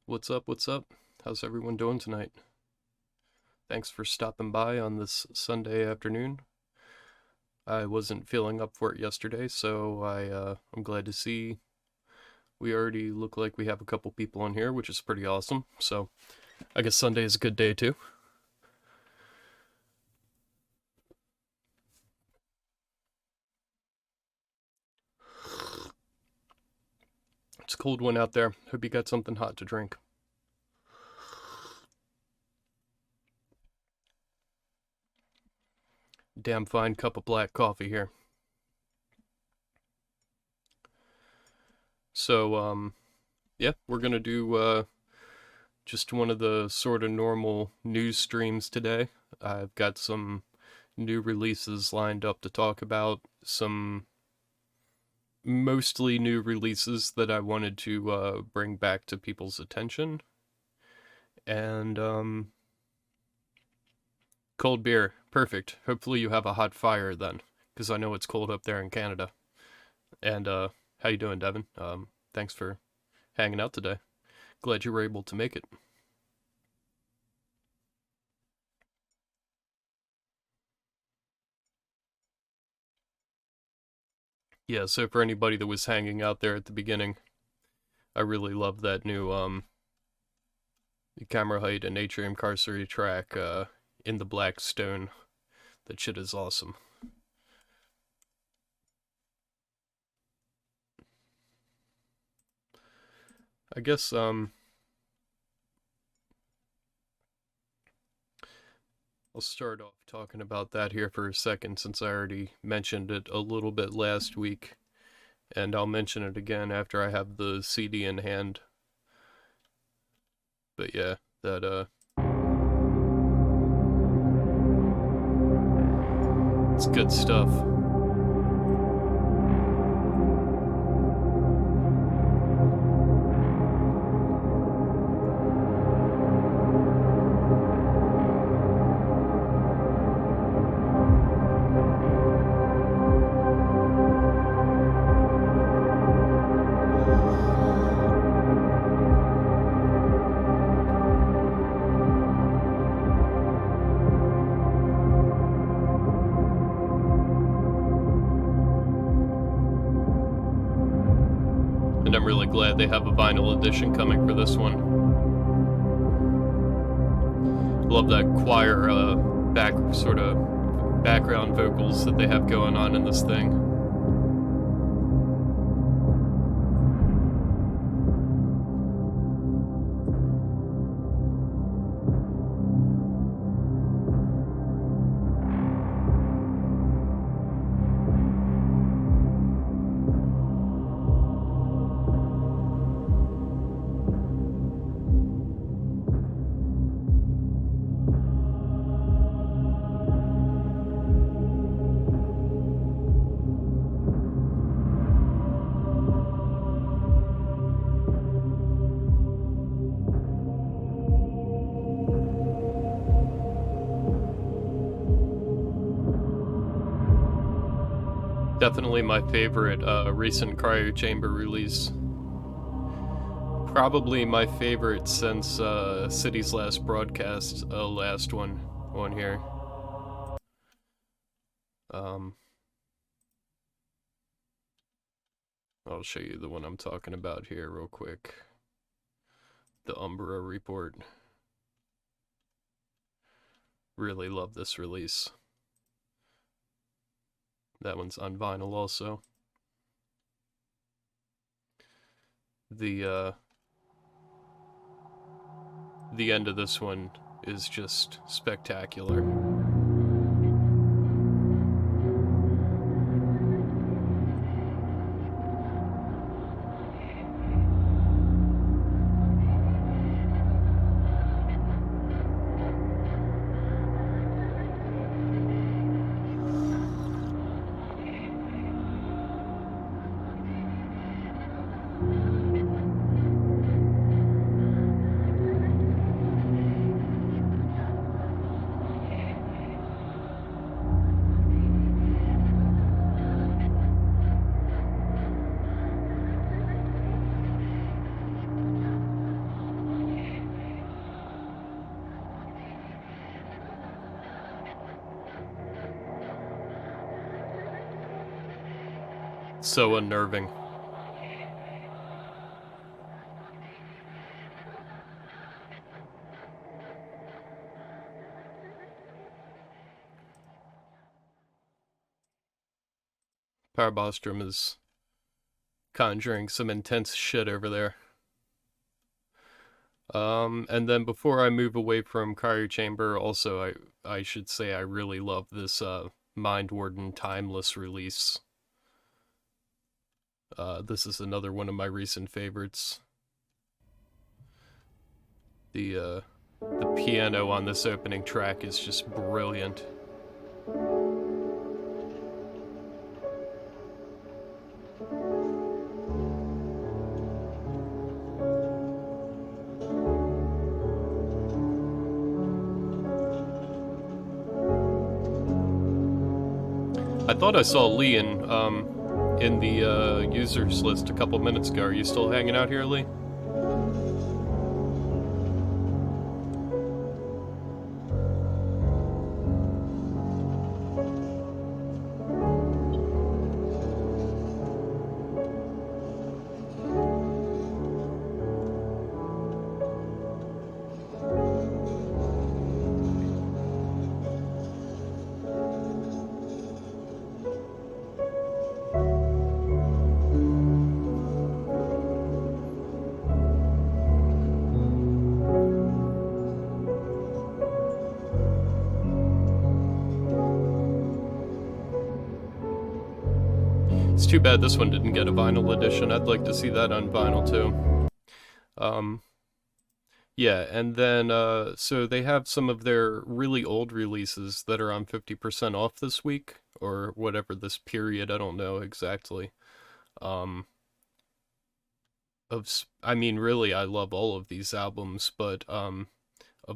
What's up? What's up? How's everyone doing tonight? Thanks for stopping by on this Sunday afternoon. I wasn't feeling up for it yesterday, so I'm glad to see we already look like we have a couple people on here, which is pretty awesome. So I guess Sunday is a good day too. It's a cold one out there. Hope you got something hot to drink. Damn fine cup of black coffee here. So, yeah, we're gonna do just one of the sort of normal news streams today. I've got some new releases lined up to talk about, some mostly new releases that I wanted to bring back to people's attention. And cold beer, perfect. Hopefully you have a hot fire then, because I know it's cold up there in Canada. And how you doing, Devin? Thanks for hanging out today. Glad you were able to make it. Yeah, so for anybody that was hanging out there at the beginning, I really love that new Kammarheit and Atrium Carceri track in the black stone. That shit is awesome. I guess I'll start off talking about that here for a second, since I already mentioned it a little bit last week, and I'll mention it again after I have the CD in hand. But yeah, that it's good stuff. And I'm really glad they have a vinyl edition coming for this one. Love that choir background vocals that they have going on in this thing. Definitely my favorite recent Cryo Chamber release. Probably my favorite since City's last broadcast, last one on here. I'll show you the one I'm talking about here real quick. The Umbra Report. Really love this release. That one's on vinyl also. The end of this one is just spectacular. So unnerving. Parabostrum is conjuring some intense shit over there. And then before I move away from Cryo Chamber, also I should say I really love this Mindwarden Timeless release. This is another one of my recent favorites. The piano on this opening track is just brilliant. I thought I saw Lee in the users list a couple minutes ago. Are you still hanging out here, Lee? It's too bad this one didn't get a vinyl edition. I'd like to see that on vinyl too. Yeah, and then so they have some of their really old releases that are on 50% off this week, or whatever this period, I don't know exactly. I mean, really, I love all of these albums, but of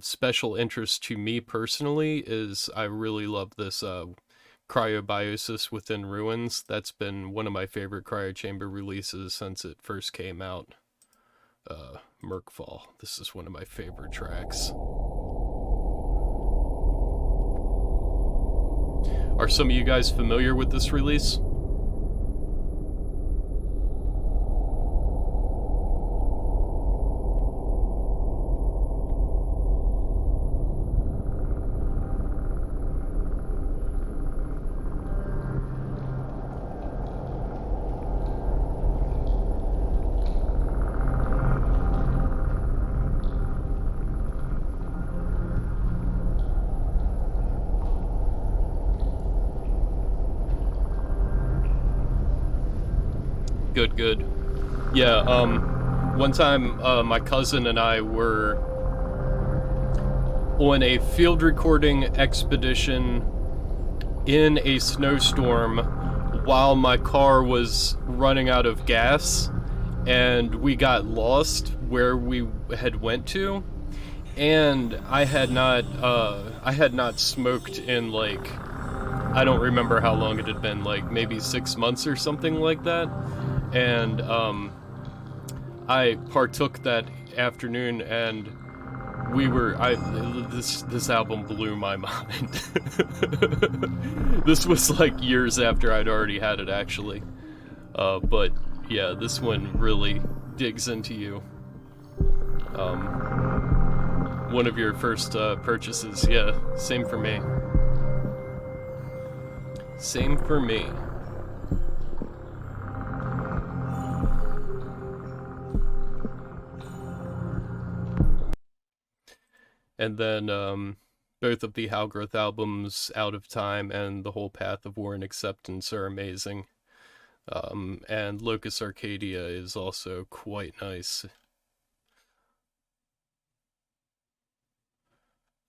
special interest to me personally is I really love this Cryobiosis Within Ruins. That's been one of my favorite Cryo Chamber releases since it first came out. Merkfall. This is one of my favorite tracks. Are some of you guys familiar with this release? Good. Yeah, one time my cousin and I were on a field recording expedition in a snowstorm while my car was running out of gas, and we got lost where we had went to, and I had not smoked in, like, I don't remember how long it had been, like maybe 6 months or something like that. And I partook that afternoon, and this album blew my mind. This was like years after I'd already had it, actually. But yeah, this one really digs into you. One of your first purchases, yeah, same for me. Same for me. And then both of the Howgrowth albums, Out of Time and The Whole Path of War and Acceptance, are amazing. And Locus Arcadia is also quite nice.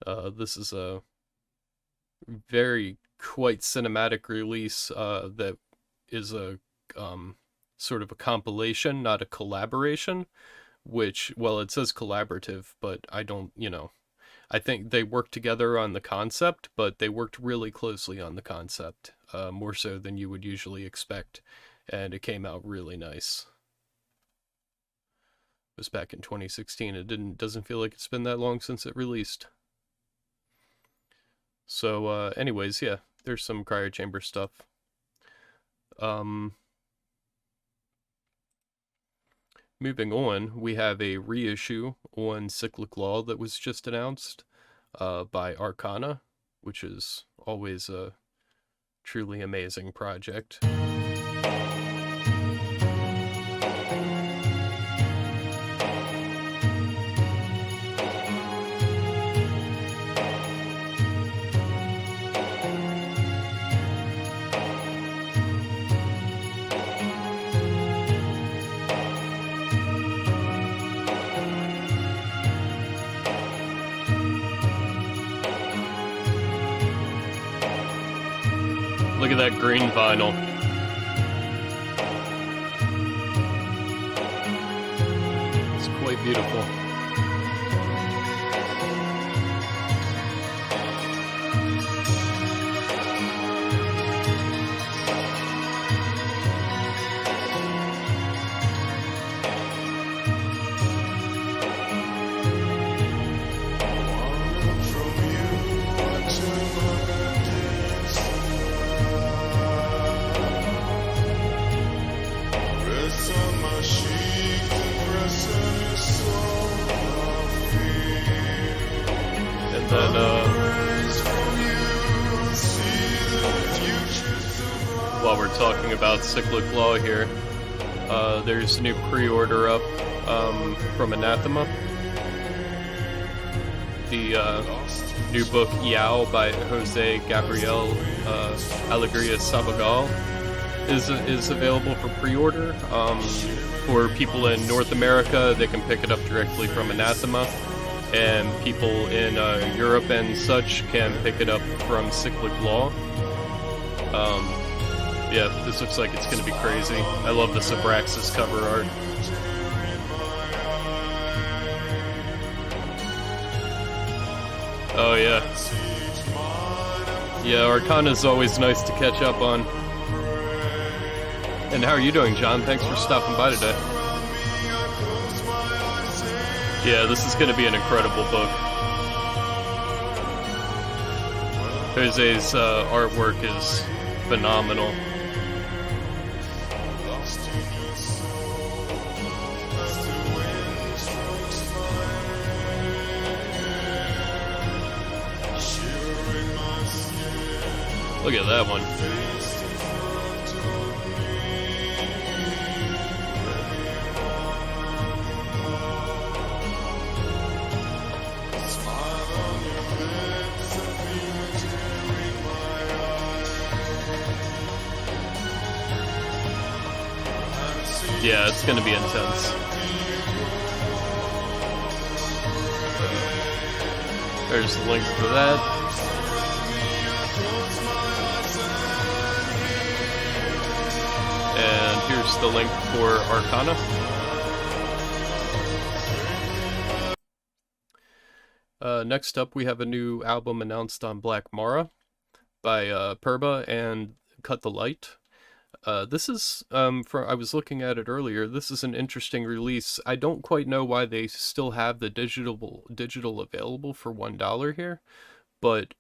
This is a very quite cinematic release that is a sort of a compilation, not a collaboration, which, well, it says collaborative, but I don't, I think they worked together on the concept, but they worked really closely on the concept, more so than you would usually expect, and it came out really nice. It was back in 2016. It doesn't feel like it's been that long since it released. So, anyways, yeah, there's some Cryo Chamber stuff. moving on, we have a reissue on Cyclic Law that was just announced by Arcana, which is always a truly amazing project. Look at that green vinyl. It's quite beautiful. While we're talking about Cyclic Law here, there's a new pre-order up from Anathema. The new book Yao by Jose Gabriel Alegria Sabogal is available for pre-order. For people in North America, they can pick it up directly from Anathema, and people in Europe and such can pick it up from Cyclic Law. Yeah, this looks like it's going to be crazy. I love this Abraxas cover art. Oh yeah. Yeah, Arcana's always nice to catch up on. And how are you doing, John? Thanks for stopping by today. Yeah, this is going to be an incredible book. Jose's artwork is phenomenal. Look at that one. Yeah, it's gonna be intense. There's the link for that. And here's the link for Arcana. Next up, we have a new album announced on Black Mara by Purba and Cut the Light. This is, I was looking at it earlier, this is an interesting release. I don't quite know why they still have the digital available for $1 here, but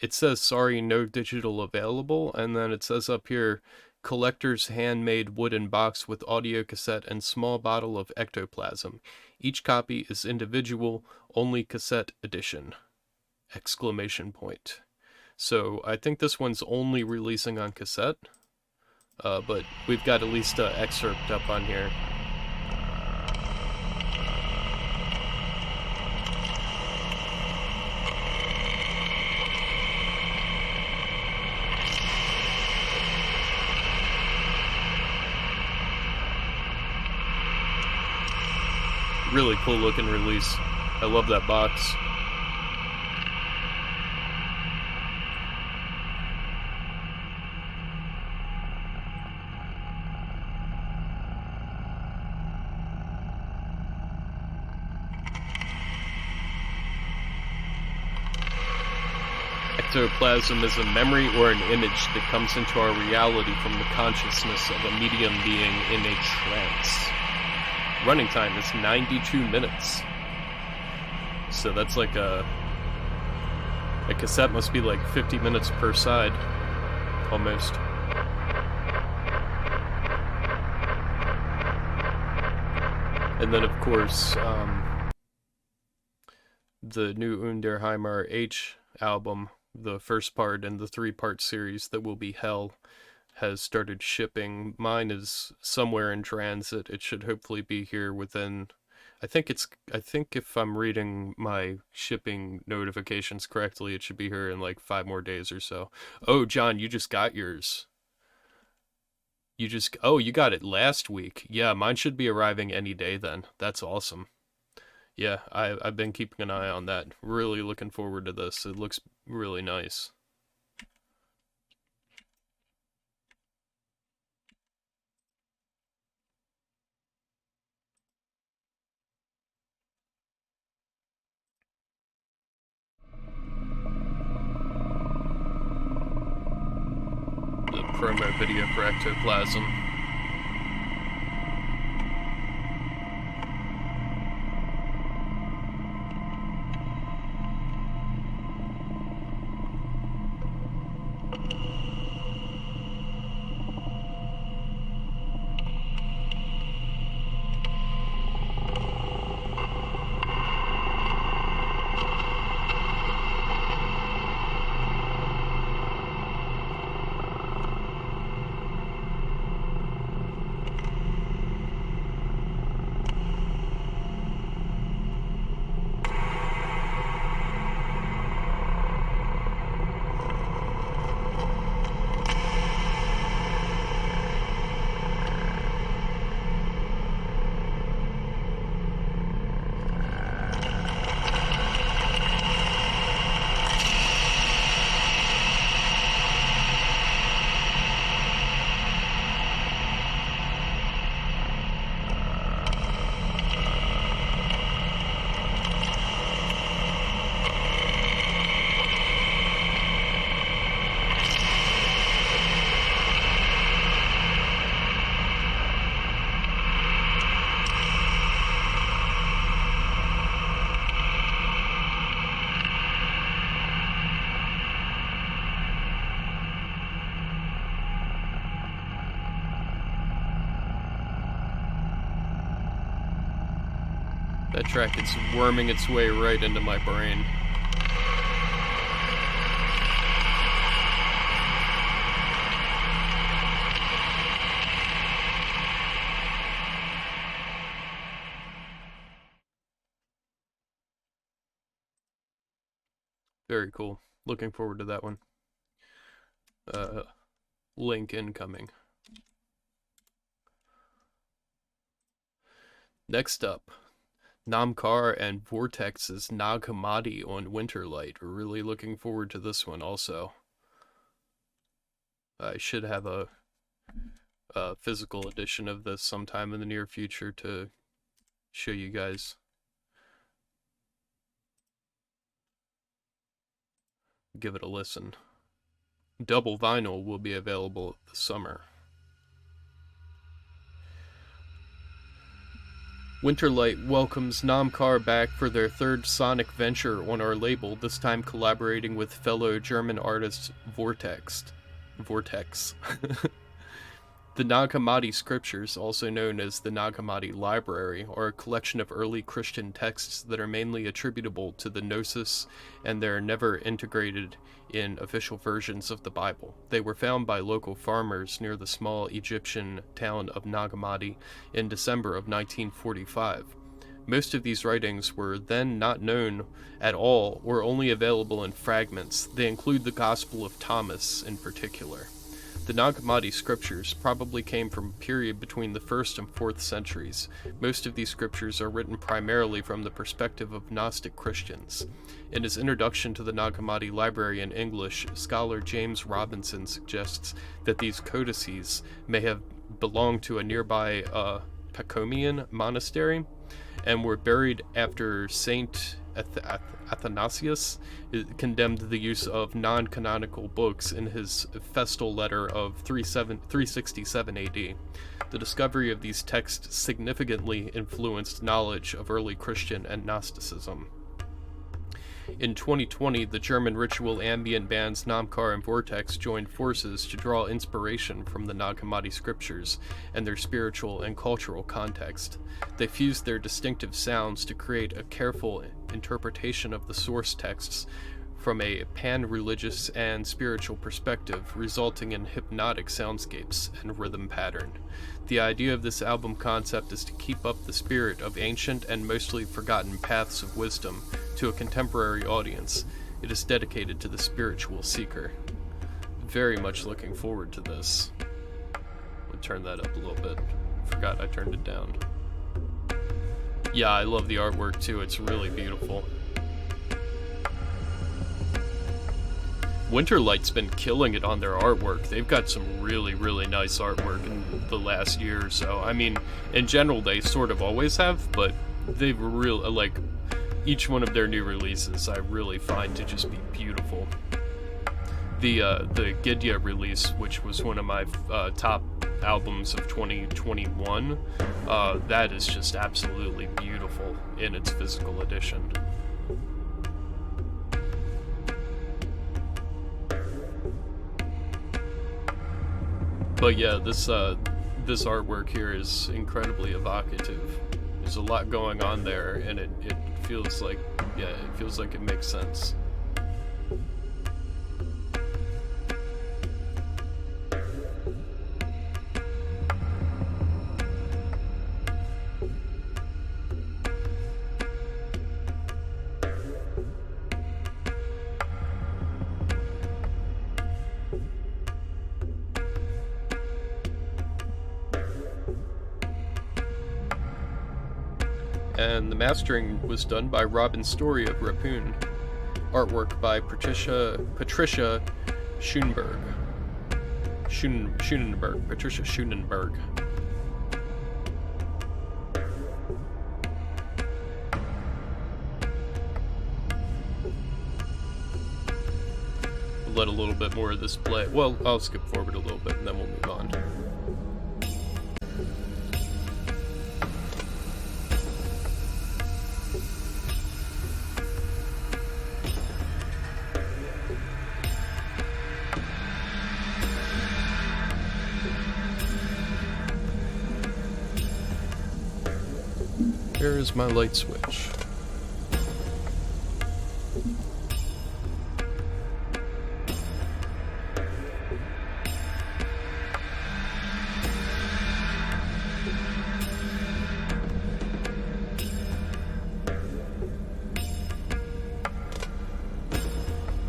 it says, sorry, no digital available, and then it says up here, collector's handmade wooden box with audio cassette and small bottle of Ectoplasm. Each copy is individual, only cassette edition! Exclamation point. So I think this one's only releasing on cassette, but we've got at least an excerpt up on here. Really cool looking release. I love that box. Ectoplasm is a memory or an image that comes into our reality from the consciousness of a medium being in a trance. Running time is 92 minutes. So that's like a cassette must be like 50 minutes per side, almost. And then, of course, the new Underhymar H album, the first part in the 3-part series that will be Hell, has started shipping. Mine is somewhere in transit. It should hopefully be here within, I think if I'm reading my shipping notifications correctly, it should be here in like 5 more days or so. Oh, John, you just got yours. You got it last week. Yeah, mine should be arriving any day then. That's awesome. Yeah, I've been keeping an eye on that. Really looking forward to this. It looks really nice. The promo video for Ectoplasm. That track is worming its way right into my brain. Very cool. Looking forward to that one. Link incoming. Next up, Nam-Khar and Vortex's Nag-Hammadi on Winterlight. We're really looking forward to this one also. I should have a physical edition of this sometime in the near future to show you guys. Give it a listen. Double vinyl will be available this summer. Winterlight welcomes Nam-Khar back for their third sonic venture on our label, this time collaborating with fellow German artist Vortex. The Nag-Hammadi scriptures, also known as the Nag-Hammadi Library, are a collection of early Christian texts that are mainly attributable to the Gnosis, and they're never integrated in official versions of the Bible. They were found by local farmers near the small Egyptian town of Nag-Hammadi in December of 1945. Most of these writings were then not known at all or only available in fragments. They include the Gospel of Thomas in particular. The Nag-Hammadi scriptures probably came from a period between the 1st and 4th centuries. Most of these scriptures are written primarily from the perspective of Gnostic Christians. In his introduction to the Nag-Hammadi library in English, scholar James Robinson suggests that these codices may have belonged to a nearby Pacomian monastery and were buried after Saint Athanasius condemned the use of non-canonical books in his festal letter of 367 AD. The discovery of these texts significantly influenced knowledge of early Christian and Gnosticism. In 2020, the German ritual ambient bands Nam-Khar and Vortex joined forces to draw inspiration from the Nag-Hammadi scriptures and their spiritual and cultural context. They fused their distinctive sounds to create a careful interpretation of the source texts from a pan-religious and spiritual perspective, resulting in hypnotic soundscapes and rhythm pattern. The idea of this album concept is to keep up the spirit of ancient and mostly forgotten paths of wisdom to a contemporary audience. It is dedicated to the spiritual seeker. Very much looking forward to this. I'll turn that up a little bit. Forgot I turned it down. Yeah, I love the artwork too. It's really beautiful. Winterlight's been killing it on their artwork. They've got some really, really nice artwork in the last year or so. I mean, in general, they sort of always have, but they've really, like, each one of their new releases I really find to just be beautiful. The Gidya release, which was one of my top albums of 2021, that is just absolutely beautiful in its physical edition. But yeah, this artwork here is incredibly evocative. There's a lot going on there, and it feels like, yeah, it feels like it makes sense. And the mastering was done by Robin Story of Rapun. Artwork by Patricia Schoenberg. Patricia Schoenberg. Let a little bit more of this play. Well, I'll skip forward a little bit and then we'll move on. Here is my light switch.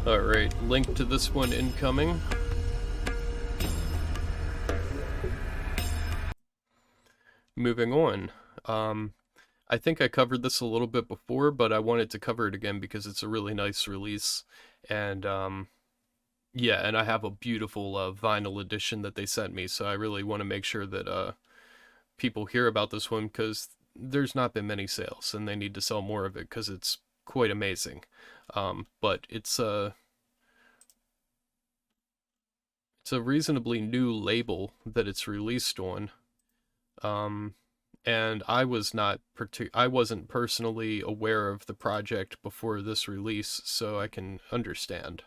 Alright, link to this one incoming. Moving on. I think I covered this a little bit before, but I wanted to cover it again because it's a really nice release. And yeah, and I have a beautiful vinyl edition that they sent me, so I really want to make sure that people hear about this one because there's not been many sales and they need to sell more of it because it's quite amazing. But it's a reasonably new label that it's released on. And I wasn't personally aware of the project before this release, so I can understand.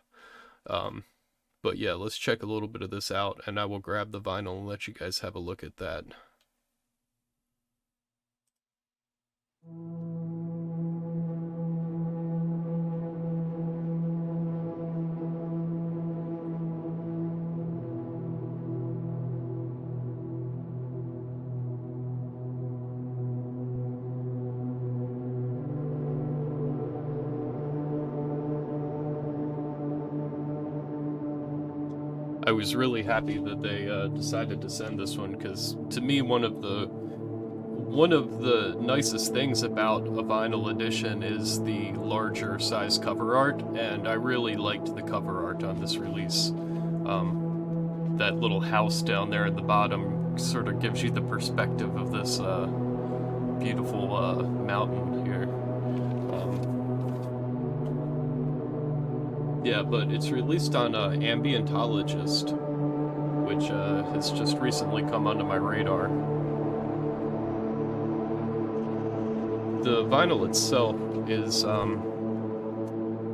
But yeah, let's check a little bit of this out, and I will grab the vinyl and let you guys have a look at that. I was really happy that they decided to send this one because, to me, one of the nicest things about a vinyl edition is the larger size cover art, and I really liked the cover art on this release. That little house down there at the bottom sort of gives you the perspective of this beautiful mountain here. Yeah, but it's released on Ambientologist, which has just recently come onto my radar. The vinyl itself is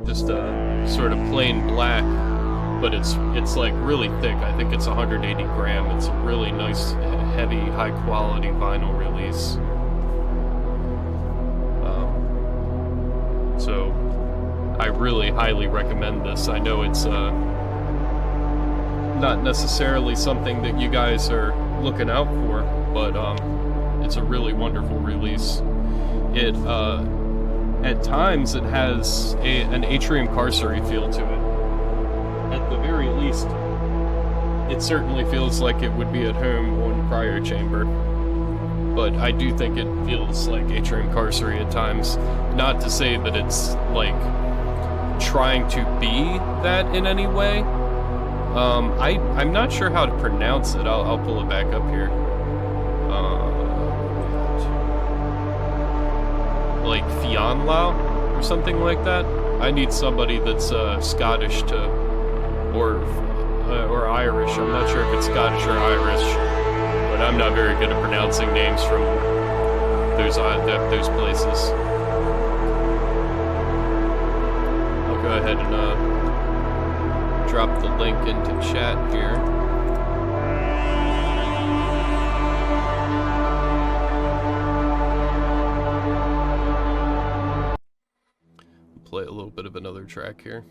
just sort of plain black, but it's like really thick. I think it's 180 gram. It's a really nice, heavy, high quality vinyl release. So I really highly recommend this. I know it's not necessarily something that you guys are looking out for, but it's a really wonderful release. It at times it has an Atrium Carceri feel to it. At the very least, it certainly feels like it would be at home on Cryo Chamber. But I do think it feels like Atrium Carceri at times. Not to say that it's like trying to be that in any way. I'm not sure how to pronounce it. I'll pull it back up here. Like Fionnlagh or something like that. I need somebody that's Scottish to, or Irish. I'm not sure if it's Scottish or Irish, but I'm not very good at pronouncing names from those places. I'll go ahead and drop the link into chat here. Play a little bit of another track here.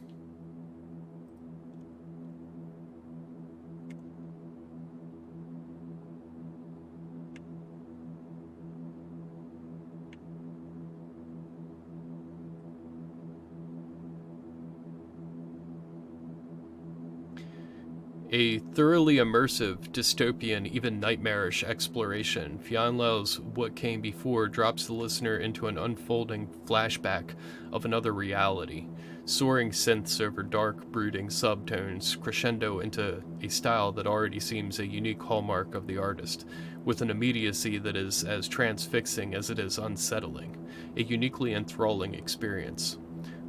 A thoroughly immersive, dystopian, even nightmarish exploration, Fionnlagh's What Came Before drops the listener into an unfolding flashback of another reality. Soaring synths over dark, brooding subtones crescendo into a style that already seems a unique hallmark of the artist, with an immediacy that is as transfixing as it is unsettling, a uniquely enthralling experience.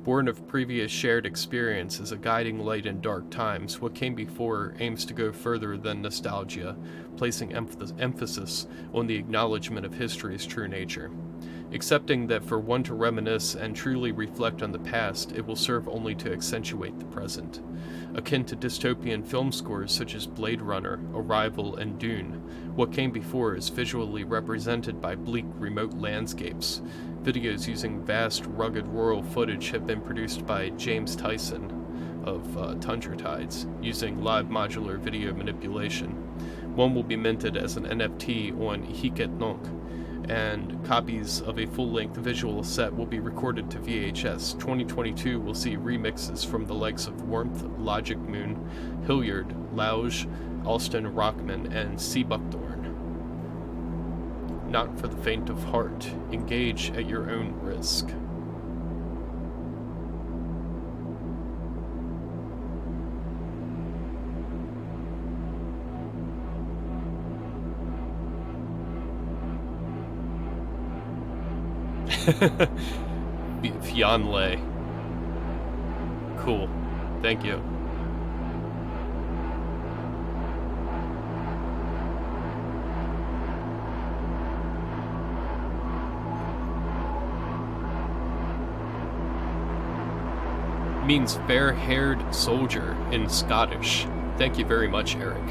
Born of previous shared experience as a guiding light in dark times, What Came Before aims to go further than nostalgia, placing emphasis on the acknowledgement of history's true nature. Accepting that for one to reminisce and truly reflect on the past, it will serve only to accentuate the present. Akin to dystopian film scores such as Blade Runner, Arrival, and Dune, What Came Before is visually represented by bleak, remote landscapes. Videos using vast, rugged rural footage have been produced by James Tyson of Tundra Tides, using live modular video manipulation. One will be minted as an NFT on Hiketnonk, and copies of a full-length visual set will be recorded to VHS. 2022 will see remixes from the likes of Warmth, Logic Moon, Hilliard, Lauge, Alston Rockman, and Seabuckthorn. Not for the faint of heart. Engage at your own risk. Fionnlagh. Cool. Thank you. Means fair-haired soldier in Scottish. Thank you very much, Eric.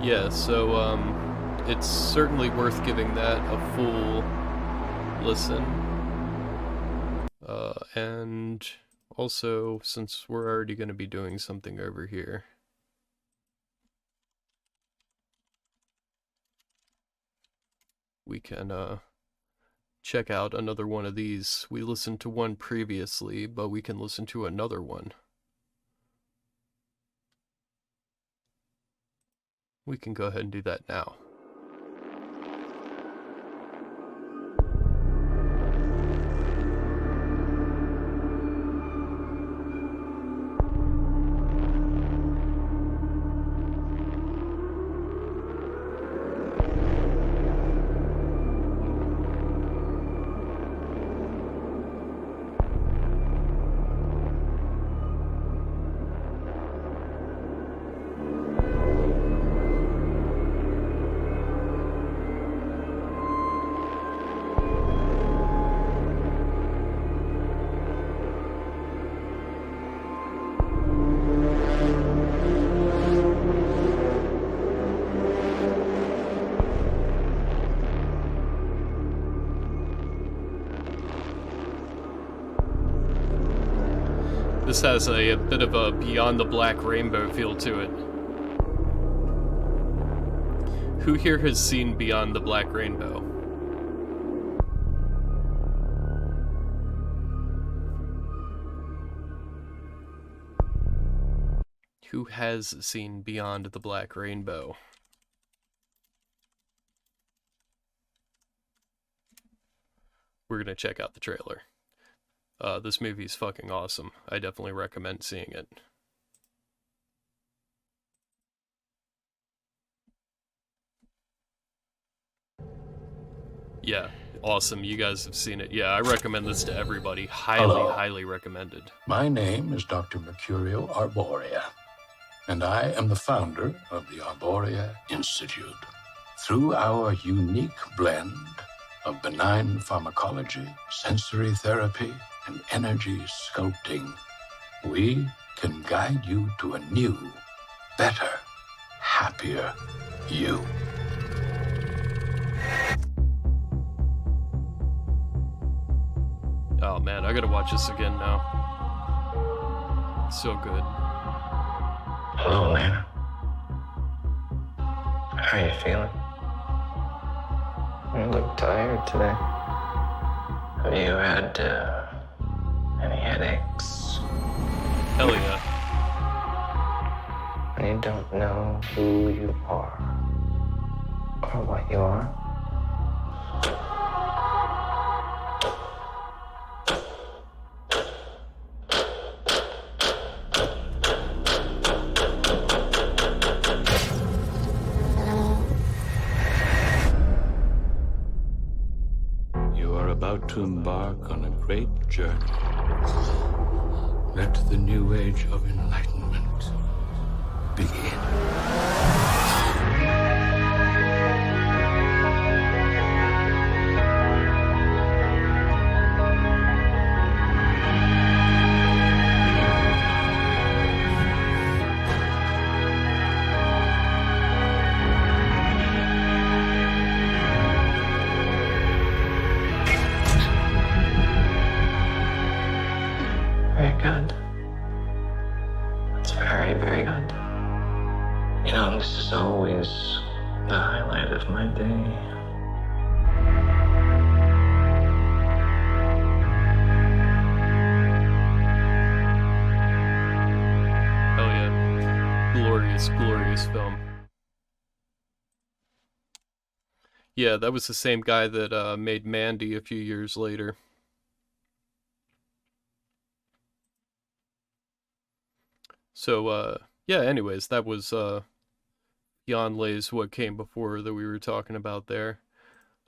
Yeah, so it's certainly worth giving that a full listen. And also, since we're already going to be doing something over here, we can check out another one of these. We listened to one previously, but we can listen to another one. We can go ahead and do that now. This has a bit of a Beyond the Black Rainbow feel to it. Who here has seen Beyond the Black Rainbow? Who has seen Beyond the Black Rainbow? We're gonna check out the trailer. This movie's fucking awesome. I definitely recommend seeing it. Yeah, awesome. You guys have seen it. Yeah, I recommend this to everybody. Highly recommended. My name is Dr. Mercurio Arboria, and I am the founder of the Arboria Institute. Through our unique blend of benign pharmacology, sensory therapy, and energy sculpting, we can guide you to a new, better, happier you. Oh man, I gotta watch this again now. So good. Hello, Lana. How are you feeling? You look tired today. Have you had any headaches? Hell yeah. And you don't know who you are or what you are? To embark on a great journey. Let the new age of enlightenment begin. Good. That's very, very good. You know, this is always the highlight of my day. Hell yeah. Glorious, glorious film. Yeah, that was the same guy that made Mandy a few years later. So, yeah, anyways, that was Fionnlagh's What Came Before that we were talking about there.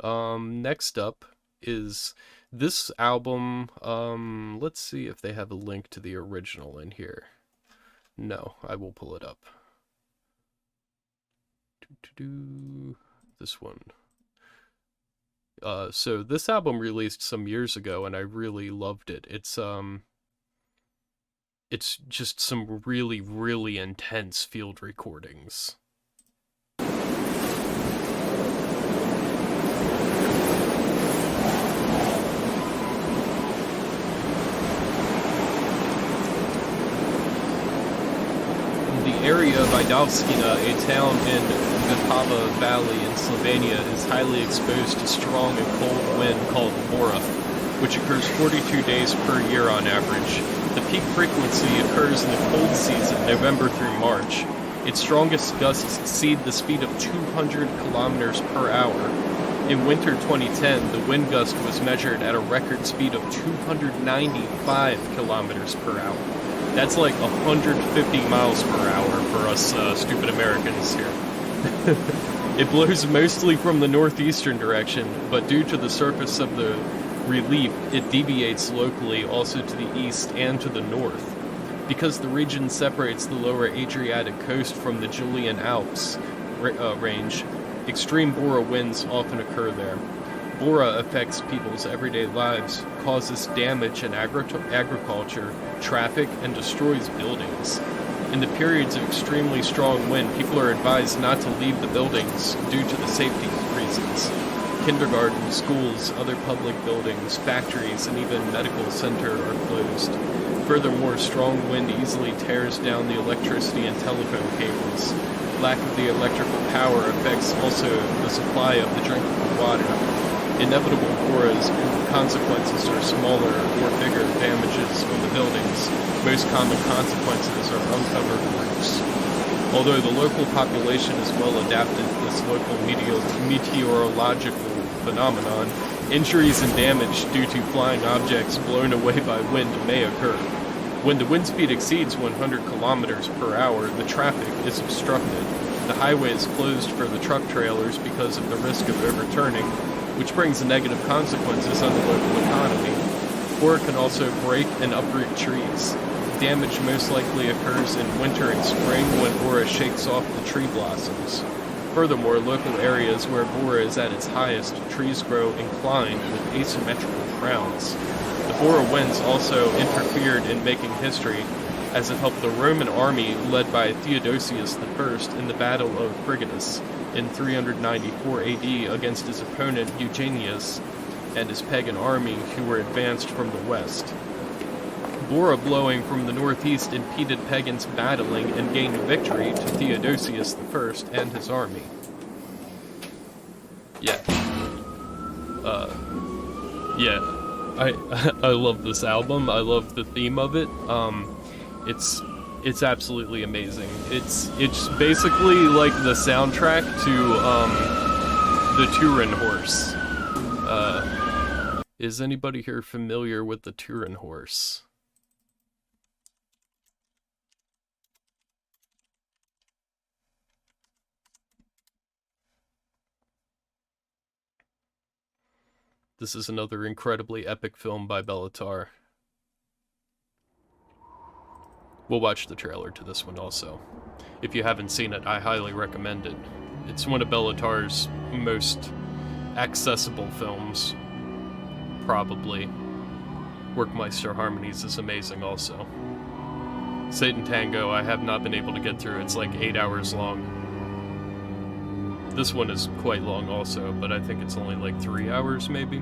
Next up is this album. Let's see if they have a link to the original in here. No, I will pull it up. This one. So this album released some years ago, and I really loved it. It's just some really, really intense field recordings. The area of Idovskina, a town in Vipava Valley in Slovenia, is highly exposed to strong and cold wind called Bora, which occurs 42 days per year on average. The peak frequency occurs in the cold season, November through March. Its strongest gusts exceed the speed of 200 kilometers per hour. In winter 2010, the wind gust was measured at a record speed of 295 kilometers per hour. That's like 150 miles per hour for us stupid Americans here. It blows mostly from the northeastern direction, but due to the surface of the relief, it deviates locally also to the east and to the north. Because the region separates the lower Adriatic coast from the Julian Alps range, extreme Bora winds often occur there. Bora affects people's everyday lives, causes damage in agriculture, traffic, and destroys buildings. In the periods of extremely strong wind, people are advised not to leave the buildings due to the safety reasons. Kindergarten, schools, other public buildings, factories, and even medical center are closed. Furthermore, strong wind easily tears down the electricity and telephone cables. Lack of the electrical power affects also the supply of the drinkable water. Inevitable Bora's consequences are smaller or bigger damages on the buildings. Most common consequences are uncovered roofs. Although the local population is well adapted to this local meteorological phenomenon, injuries and damage due to flying objects blown away by wind may occur. When the wind speed exceeds 100 kilometers per hour, the traffic is obstructed. The highway is closed for the truck trailers because of the risk of overturning, which brings negative consequences on the local economy. Bora can also break and uproot trees. Damage most likely occurs in winter and spring when Bora shakes off the tree blossoms. Furthermore, local areas where Bora is at its highest, trees grow inclined with asymmetrical crowns. The Bora winds also interfered in making history, as it helped the Roman army led by Theodosius I in the Battle of Friginus in 394 AD against his opponent Eugenius and his pagan army who were advanced from the west. Bora blowing from the northeast impeded pagans battling and gained victory to Theodosius I and his army. Yeah. I love this album. I love the theme of it. It's absolutely amazing. It's basically like the soundtrack to the Turin Horse. Is anybody here familiar with the Turin Horse? This is another incredibly epic film by Bellatar. We'll watch the trailer to this one also. If you haven't seen it, I highly recommend it. It's one of Bellatar's most accessible films, probably. Workmeister Harmonies is amazing also. Satan Tango, I have not been able to get through. It's like 8 hours long. This one is quite long also, but I think it's only like 3 hours maybe.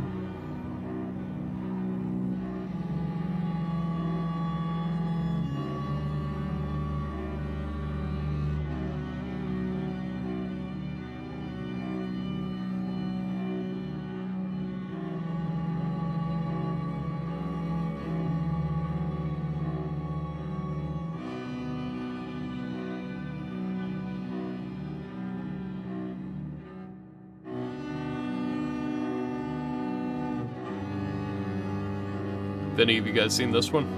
Have any of you guys seen this one?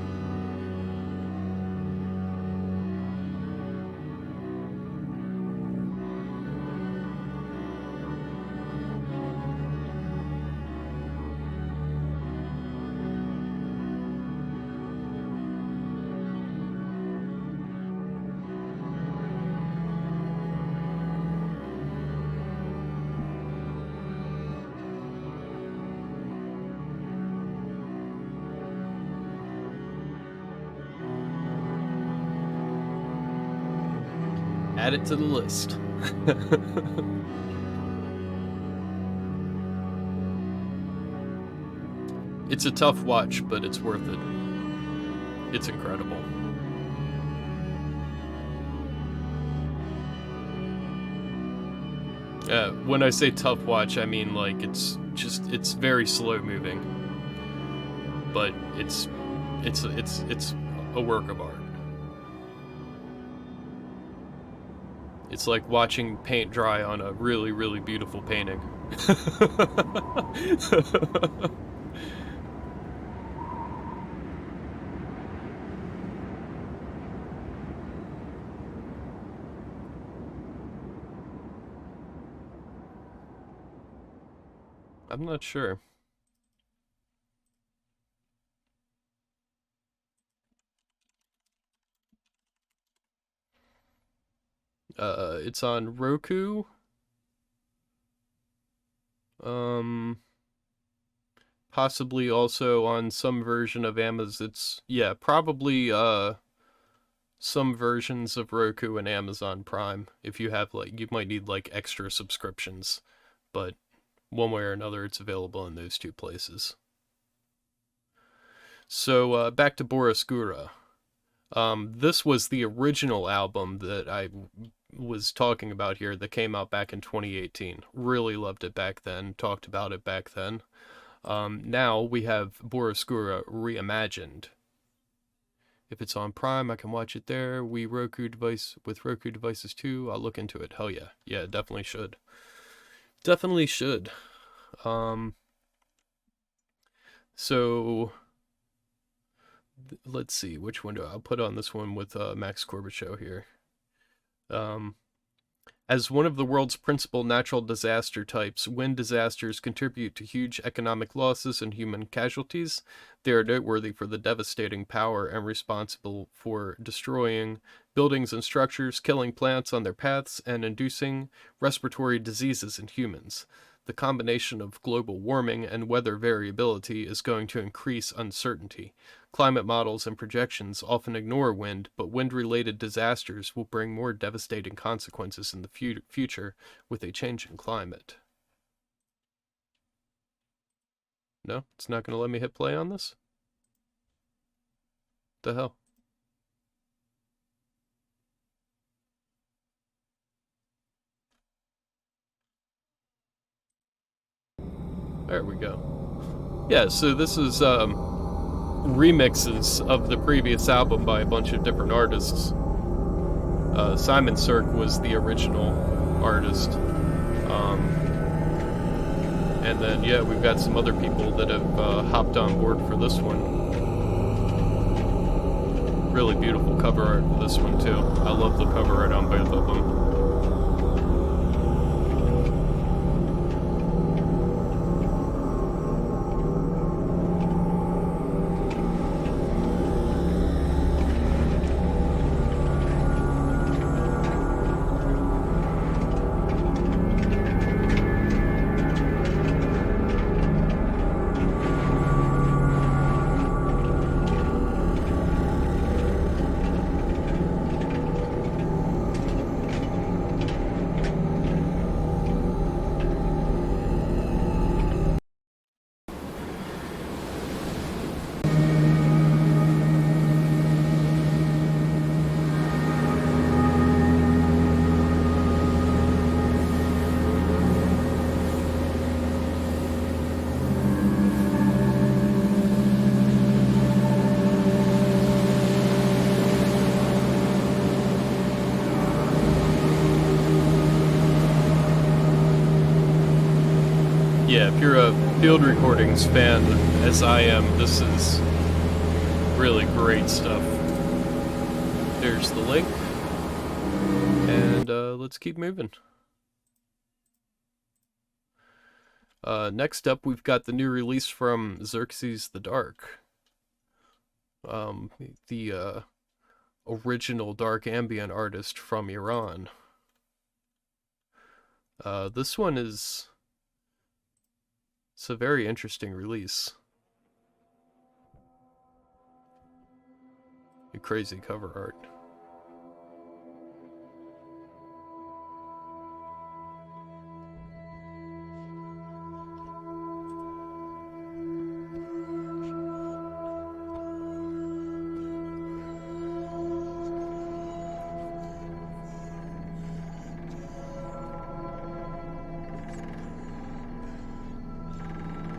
Add it to the list. It's a tough watch, but it's worth it. It's incredible. When I say tough watch, I mean like it's very slow moving. But it's a work of art. It's like watching paint dry on a really, really beautiful painting. I'm not sure. It's on Roku. Possibly also on some version of Amazon. Yeah, probably some versions of Roku and Amazon Prime. If you have like, you might need like extra subscriptions, but one way or another, it's available in those two places. So back to Bora. This was the original album that I was talking about here that came out back in 2018. Really loved it back then, talked about it back then. Now we have Bora reimagined. If it's on Prime, I can watch it there. With Roku devices too. I'll look into it. Hell yeah. Yeah, definitely should. Definitely should. So let's see, which one I'll put on this one with Max Corbichot here. As one of the world's principal natural disaster types, wind disasters contribute to huge economic losses and human casualties. They are noteworthy for the devastating power and responsible for destroying buildings and structures, killing plants on their paths, and inducing respiratory diseases in humans. The combination of global warming and weather variability is going to increase uncertainty. Climate models and projections often ignore wind, but wind-related disasters will bring more devastating consequences in the future with a changing climate. No? It's not going to let me hit play on this? The hell? There we go. Yeah, so this is remixes of the previous album by a bunch of different artists. Simon Serc was the original artist. And then, yeah, we've got some other people that have hopped on board for this one. Really beautiful cover art for this one, too. I love the cover art on both of them. Yeah, if you're a field recordings fan, as I am, this is really great stuff. There's the link, and let's keep moving. Next up, we've got the new release from Xerxes The Dark. The original dark ambient artist from Iran. This one is... It's a very interesting release. A crazy cover art.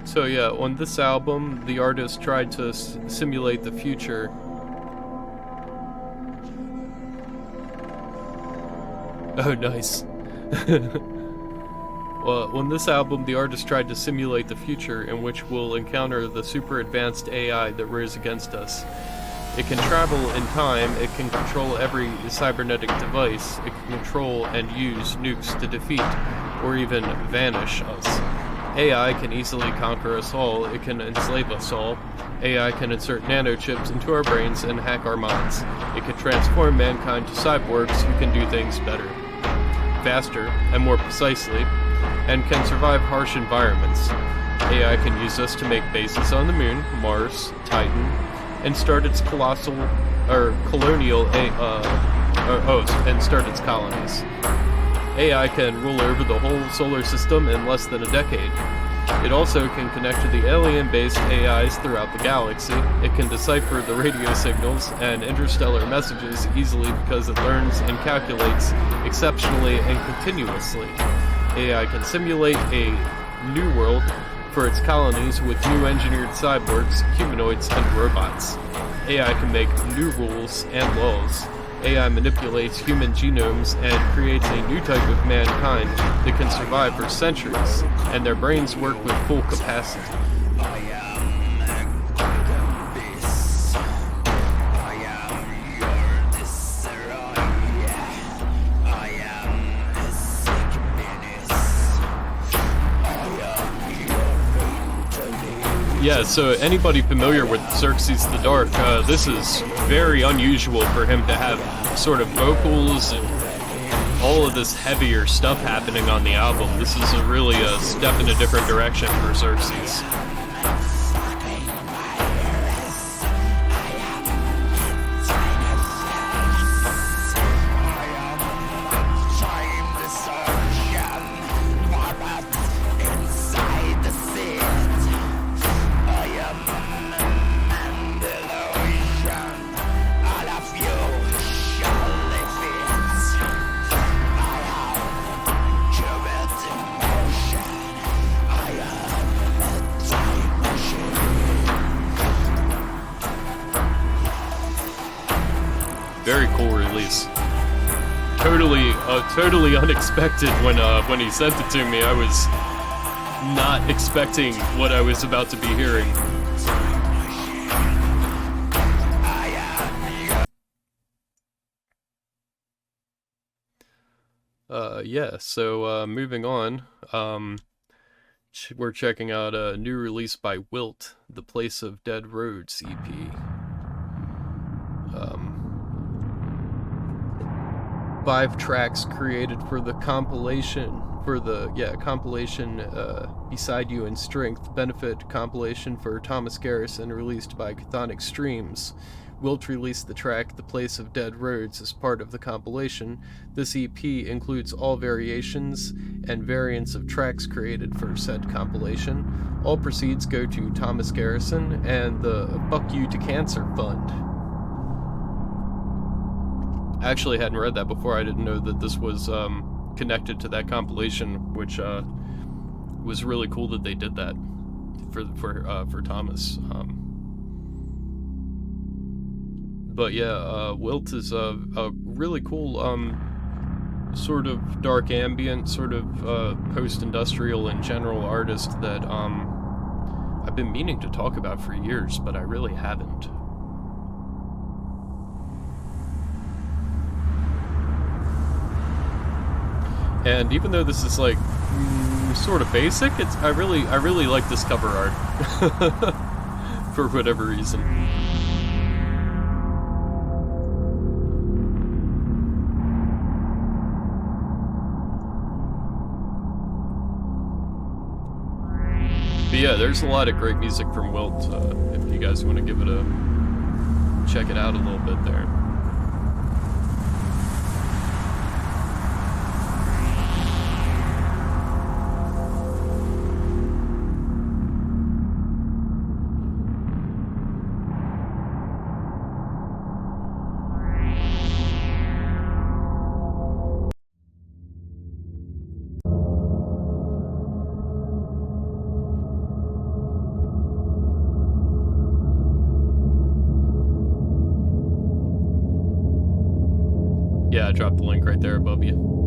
So yeah, on this album, the artist tried to simulate the future. Oh, nice. Well, on this album, the artist tried to simulate the future in which we'll encounter the super advanced AI that rears against us. It can travel in time, it can control every cybernetic device, it can control and use nukes to defeat or even vanish us. AI can easily conquer us all, it can enslave us all. AI can insert nanochips into our brains and hack our minds. It can transform mankind to cyborgs who can do things better, faster, and more precisely, and can survive harsh environments. AI can use us to make bases on the Moon, Mars, Titan, and start its colonies. AI can rule over the whole solar system in less than a decade. It also can connect to the alien-based AIs throughout the galaxy. It can decipher the radio signals and interstellar messages easily because it learns and calculates exceptionally and continuously. AI can simulate a new world for its colonies with new engineered cyborgs, humanoids, and robots. AI can make new rules and laws. AI manipulates human genomes and creates a new type of mankind that can survive for centuries, and their brains work with full capacity. Yeah, so anybody familiar with Xerxes the Dark, this is very unusual for him to have sort of vocals and all of this heavier stuff happening on the album. This is really a step in a different direction for Xerxes. Very cool release. Totally unexpected when he sent it to me. I was not expecting what I was about to be hearing. Yeah, so moving on, we're checking out a new release by Wilt, The Place of Dead Roads EP. 5 tracks created for the compilation, Beside You in Strength benefit compilation for Thomas Garrison, released by Chthonic Streams. Wilt released the track The Place of Dead Roads as part of the compilation. This EP includes all variations and variants of tracks created for said compilation. All proceeds go to Thomas Garrison and the Fuck You to Cancer Fund. I actually hadn't read that before. I didn't know that this was connected to that compilation, which was really cool that they did that for Thomas. But yeah, Wilt is a really cool sort of dark ambient, sort of post-industrial and general artist that I've been meaning to talk about for years, but I really haven't. And even though this is like sort of basic, I really like this cover art for whatever reason. But yeah, there's a lot of great music from Wilt. If you guys want to give it check it out a little bit there. Yeah, I dropped the link right there above you.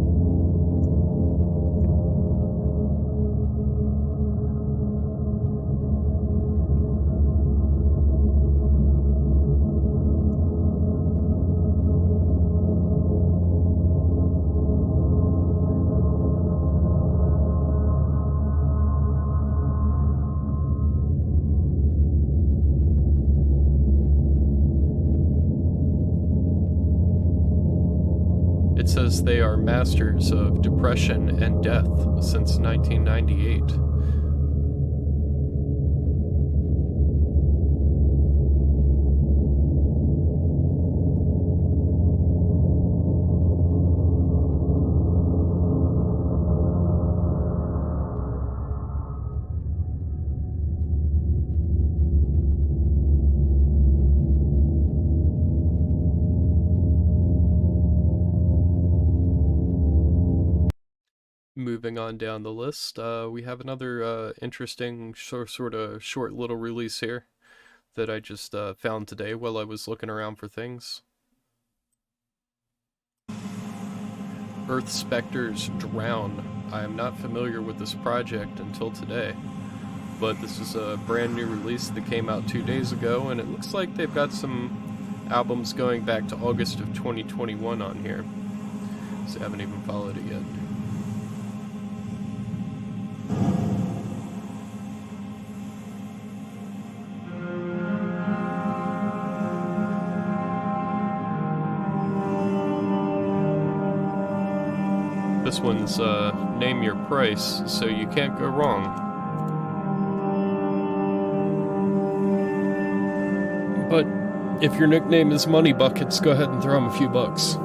It says they are masters of depression and death since 1998. moving on down the list, we have another interesting sort of short little release here that I just found today while I was looking around for things. Earth Spectres Drown. I am not familiar with this project until today, but this is a brand new release that came out 2 days ago, and it looks like they've got some albums going back to August of 2021 on here, so I haven't even followed it yet. This one's Name Your Price, so you can't go wrong. But if your nickname is Money Buckets, go ahead and throw him a few bucks.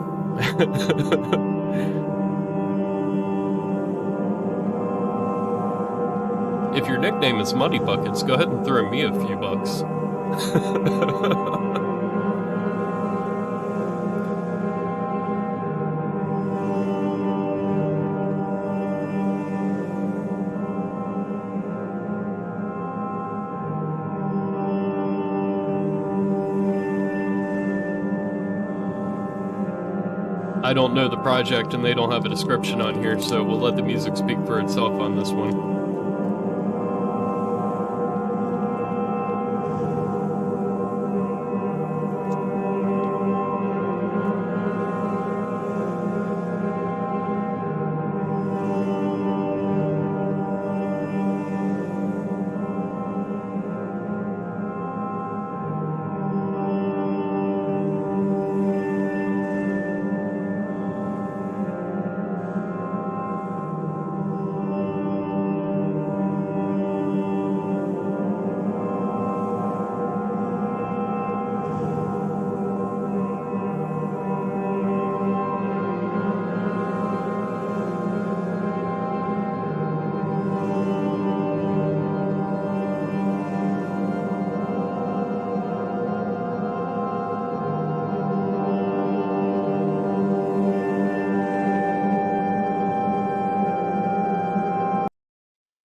If your nickname is Money Buckets, go ahead and throw me a few bucks. I don't know the project and they don't have a description on here, so we'll let the music speak for itself on this one.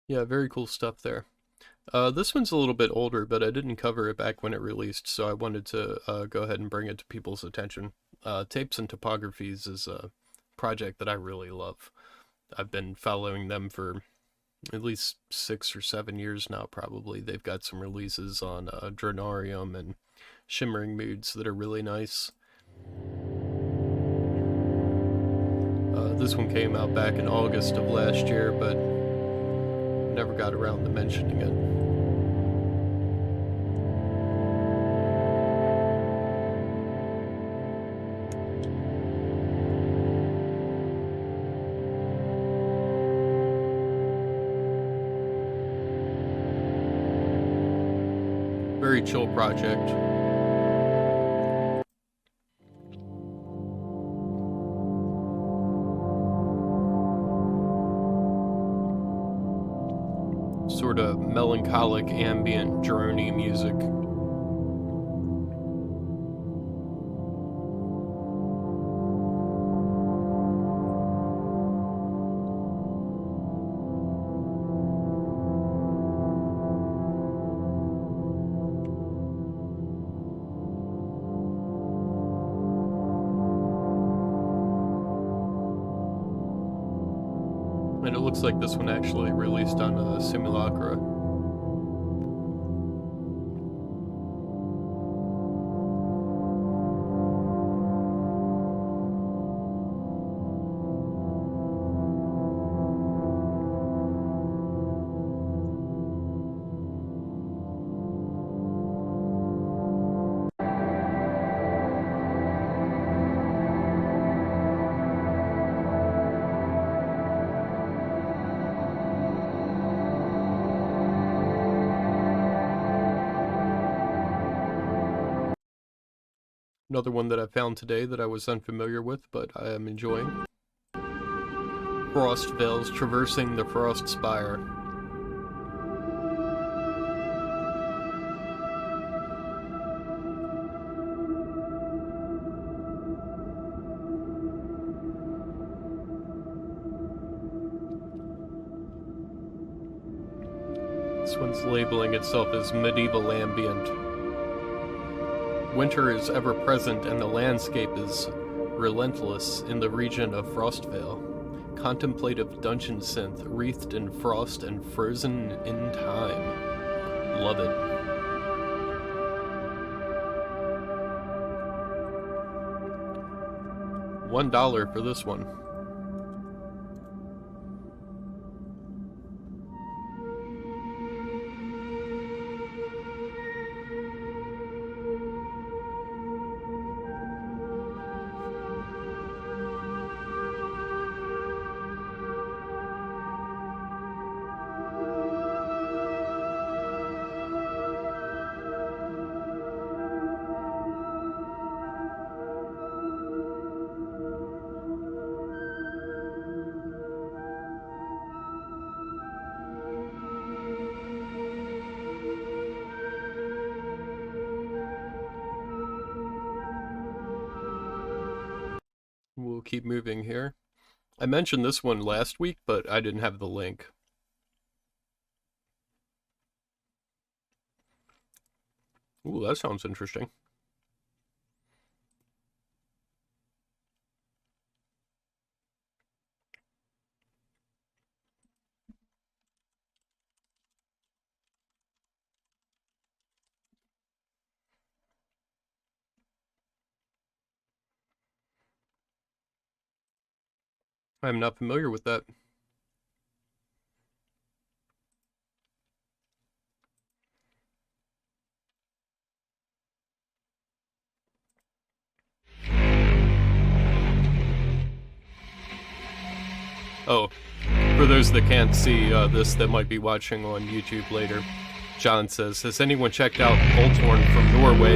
Yeah, very cool stuff there. This one's a little bit older, but I didn't cover it back when it released, so I wanted to go ahead and bring it to people's attention. Tapes and Topographies is a project that I really love. I've been following them for at least 6 or 7 years now, probably. They've got some releases on Dronarium and Shimmering Moods that are really nice. This one came out back in August of last year, but never got around to mentioning it. Very chill project. Sort of melancholic ambient droney music. And it looks like this one actually released on Simulacra. Another one that I found today that I was unfamiliar with, but I am enjoying. Frost Veils Traversing the Frost Spire. This one's labeling itself as medieval ambient. Winter is ever present and the landscape is relentless in the region of Frostvale. Contemplative dungeon synth wreathed in frost and frozen in time. Love it. $1 for this one. We'll keep moving here. I mentioned this one last week, but I didn't have the link. Ooh, that sounds interesting. I'm not familiar with that. Oh, for those that can't see this that might be watching on YouTube later, John says, has anyone checked out Voltorn from Norway?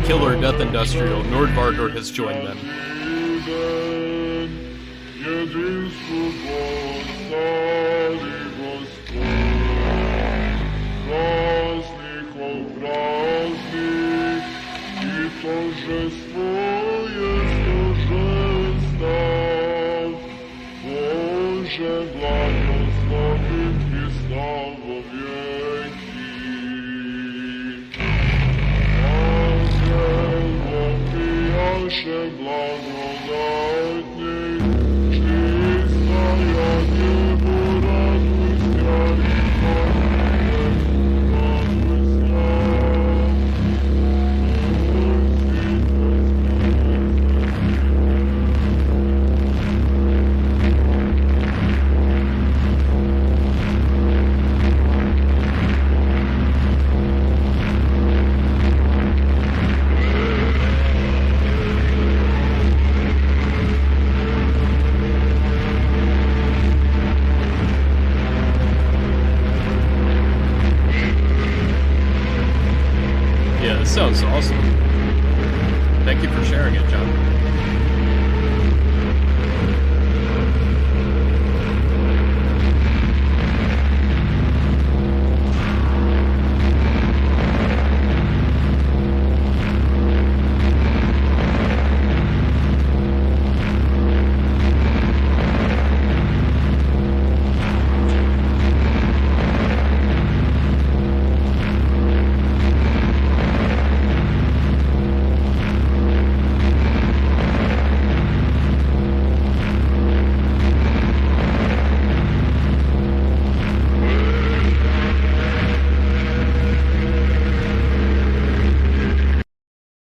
Killer Death Industrial. Nordvargr has joined them. Sounds awesome. Thank you for sharing it, John.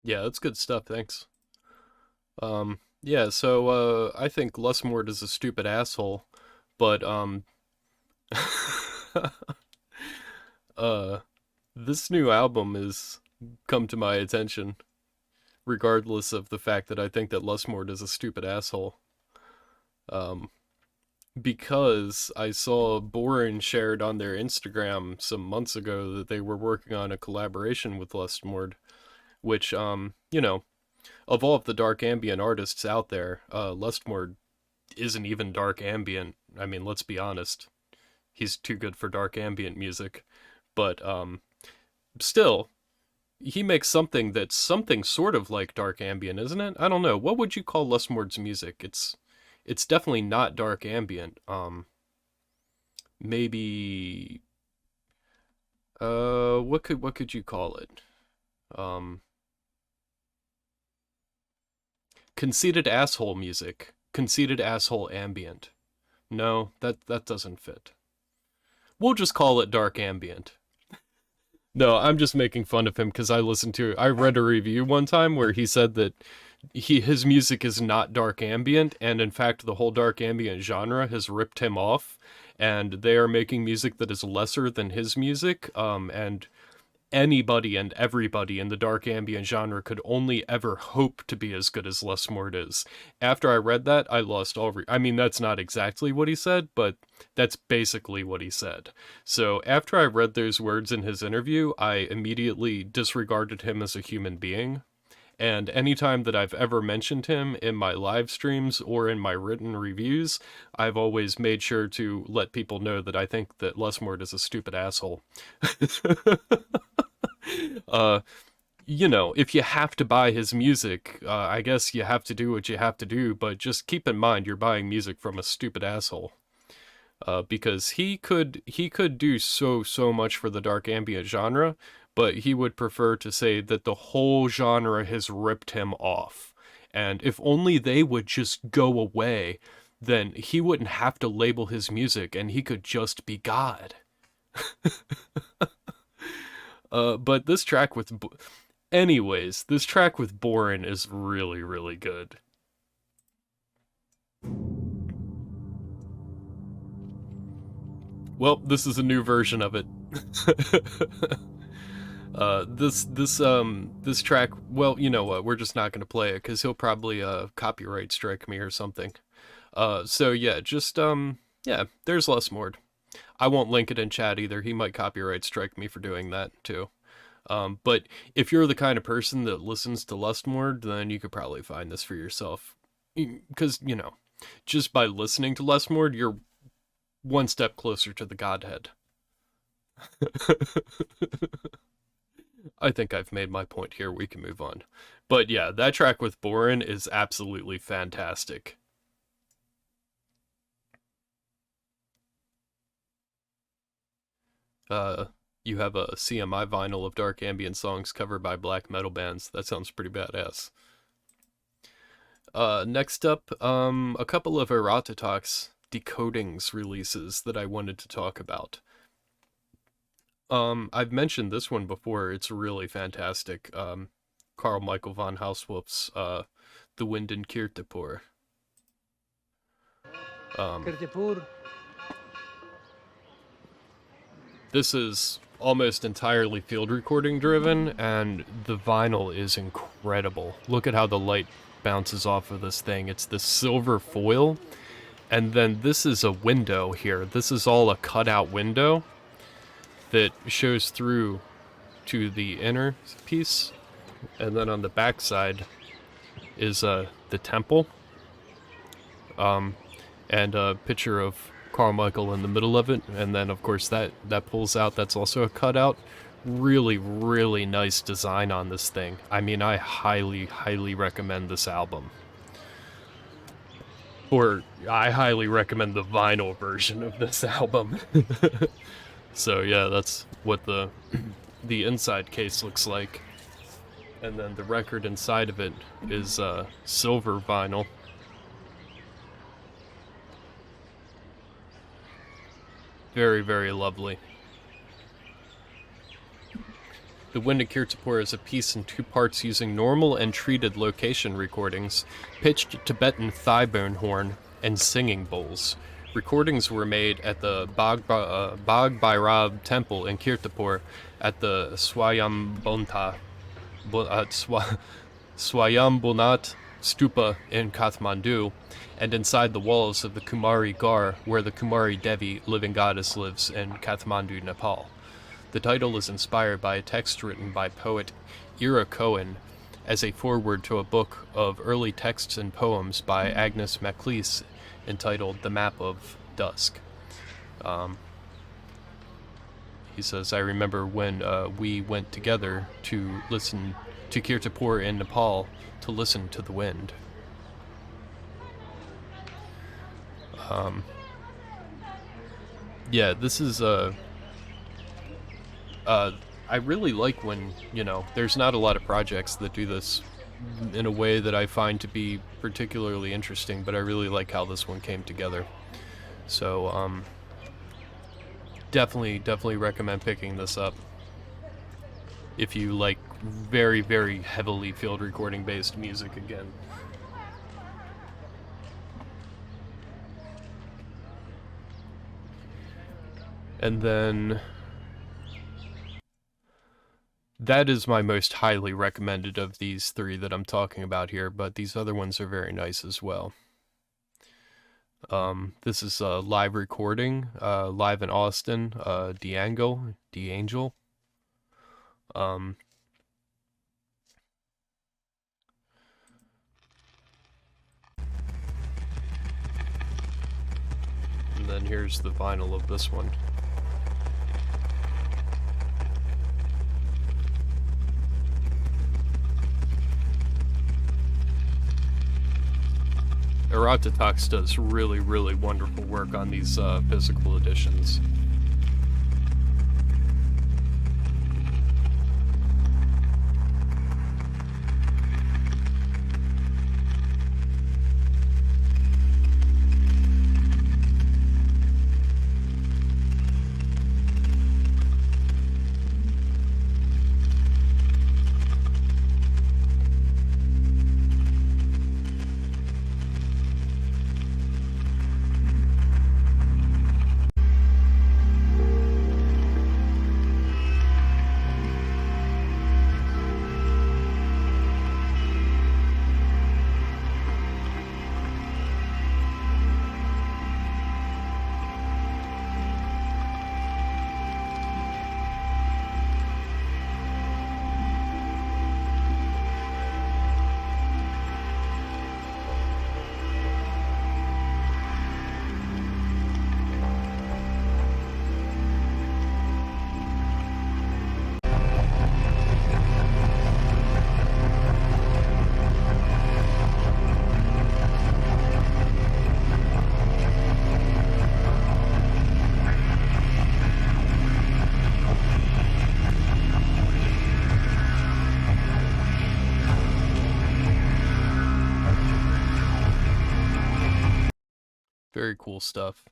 Yeah, that's good stuff, thanks. Yeah, so, I think Lusmord is a stupid asshole, but, this new album has come to my attention, regardless of the fact that I think that Lusmord is a stupid asshole. Because I saw Bora shared on their Instagram some months ago that they were working on a collaboration with Lusmord, which, you know, of all of the dark ambient artists out there, Lusmord isn't even dark ambient. I mean, let's be honest. He's too good for dark ambient music. But, still, he makes something that's something sort of like dark ambient, isn't it? I don't know. What would you call Lusmord's music? It's definitely not dark ambient. Maybe what could you call it? Conceited asshole music. Conceited asshole ambient. No, that doesn't fit. We'll just call it dark ambient. No, I'm just making fun of him because I read a review one time where he said that his music is not dark ambient, and in fact the whole dark ambient genre has ripped him off, and they are making music that is lesser than his music, and anybody and everybody in the dark ambient genre could only ever hope to be as good as Les Mort is. After I read that, I lost all I mean, that's not exactly what he said, but that's basically what he said. So after I read those words in his interview, I immediately disregarded him as a human being. And anytime that I've ever mentioned him in my live streams or in my written reviews, I've always made sure to let people know that I think that Les Mort is a stupid asshole. You know, if you have to buy his music, I guess you have to do what you have to do, but just keep in mind you're buying music from a stupid asshole. Because he could do so much for the dark ambient genre, but he would prefer to say that the whole genre has ripped him off. And if only they would just go away, then he wouldn't have to label his music and he could just be God. But this track with... Anyways, this track with Borin is really, really good. Well, this is a new version of it. This track, well, you know what, we're just not gonna play it, because he'll probably, copyright strike me or something. So yeah, just, yeah, there's Les Mort. I won't link it in chat either, he might copyright strike me for doing that, too. But if you're the kind of person that listens to Les Mort, then you could probably find this for yourself. Because, you know, just by listening to Les Mort, you're one step closer to the Godhead. I think I've made my point here, we can move on. But yeah, that track with Borin is absolutely fantastic. You have a CMI vinyl of dark ambient songs covered by black metal bands. That sounds pretty badass. Next up, a couple of Errata Talks decodings releases that I wanted to talk about. I've mentioned this one before. It's really fantastic. Carl Michael von Hauswolf's The Wind in Kirtapur. This is almost entirely field recording driven, and the vinyl is incredible. Look at how the light bounces off of this thing. It's this silver foil, and then this is a window here. This is all a cutout window that shows through to the inner piece, and then on the back side is the temple, and a picture of Carmichael in the middle of it, and then of course that pulls out. That's also a cutout. Really, really nice design on this thing. I mean, I highly recommend this album. Or I highly recommend the vinyl version of this album. So yeah, that's what the inside case looks like. And then the record inside of it is silver vinyl. Very, very lovely. The Wind in Kirtapur is a piece in 2 parts using normal and treated location recordings, pitched Tibetan thigh bone horn, and singing bowls. Recordings were made at the Bag Bhairab temple in Kirtapur, at the Swayambunat stupa in Kathmandu, and inside the walls of the Kumari Gar, where the Kumari Devi, living goddess, lives in Kathmandu, Nepal. The title is inspired by a text written by poet Ira Cohen as a foreword to a book of early texts and poems by Agnes Maclise entitled The Map of Dusk. He says, I remember when we went together to listen to Kirtapur in Nepal to listen to the wind. Yeah, this is I really like when, there's not a lot of projects that do this in a way that I find to be particularly interesting, but I really like how this one came together. So, definitely recommend picking this up if you like very, very heavily field recording based music again. And then that is my most highly recommended of these three that I'm talking about here, but these other ones are very nice as well. This is a live recording, live in Austin, D'Angel. And then here's the vinyl of this one. Erototox does really, really wonderful work on these physical editions. Very cool stuff.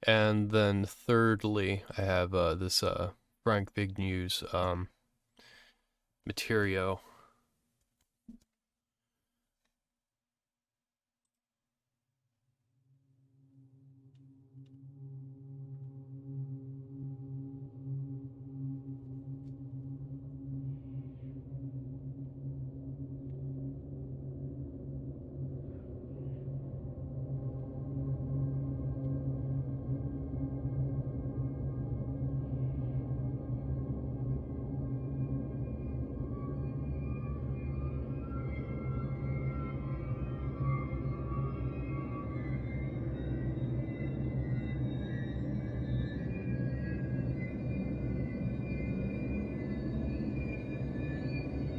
And then thirdly, I have this Frank Big News Materio.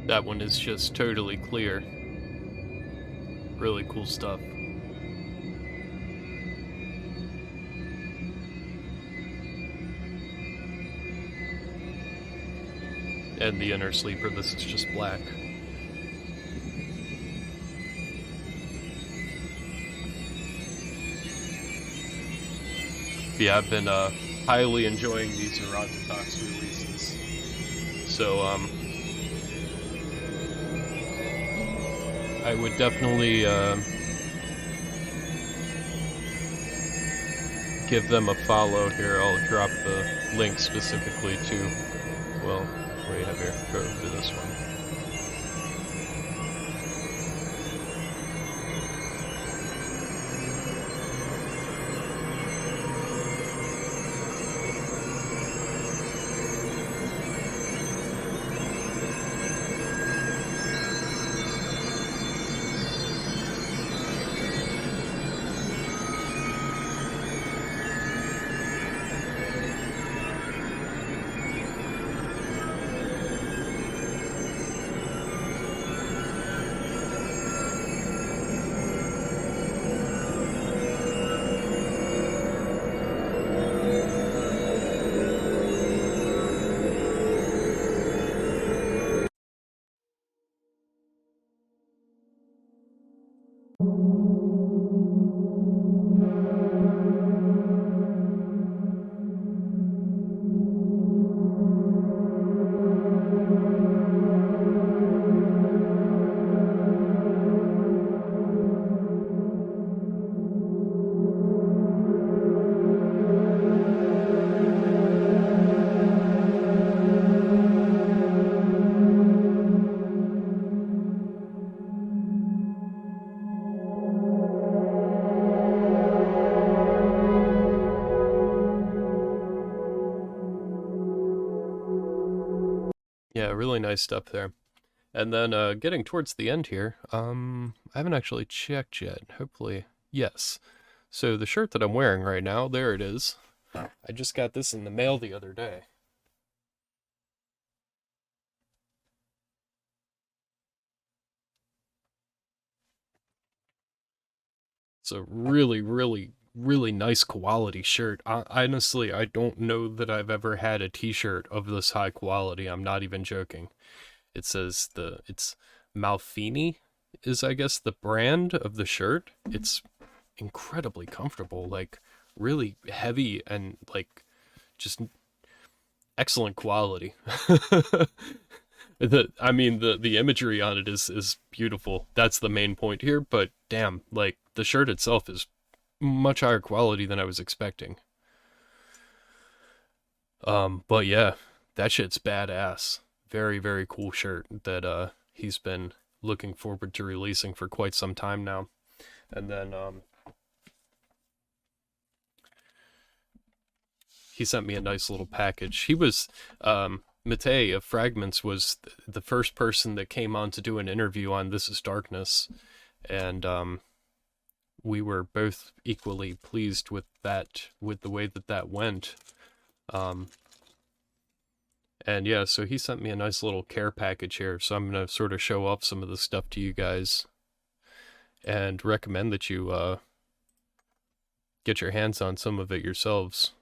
That one is just totally clear. Really cool stuff. And the inner sleeper, this is just black. Yeah, I've been highly enjoying these Erototox releases. So, I would definitely give them a follow here. I'll drop the link specifically to, well, what do you have here? Go to this one. Yeah, really nice stuff there. And then getting towards the end here, I haven't actually checked yet. Hopefully, yes. So the shirt that I'm wearing right now, there it is. I just got this in the mail the other day. It's a really, really, really nice quality shirt. Honestly, I don't know that I've ever had a t-shirt of this high quality. I'm not even joking. It says it's Malfini is, I guess, the brand of the shirt. It's incredibly comfortable, like really heavy and like just excellent quality. The imagery on it is beautiful. That's the main point here, but damn, like the shirt itself is much higher quality than I was expecting. But yeah, that shit's badass. Very, very cool shirt that he's been looking forward to releasing for quite some time now. And then he sent me a nice little package. He was Matei of Fragments was the first person that came on to do an interview on This Is Darkness, and we were both equally pleased with the way that went. And yeah, so he sent me a nice little care package here, so I'm going to sort of show off some of the stuff to you guys and recommend that you get your hands on some of it yourselves.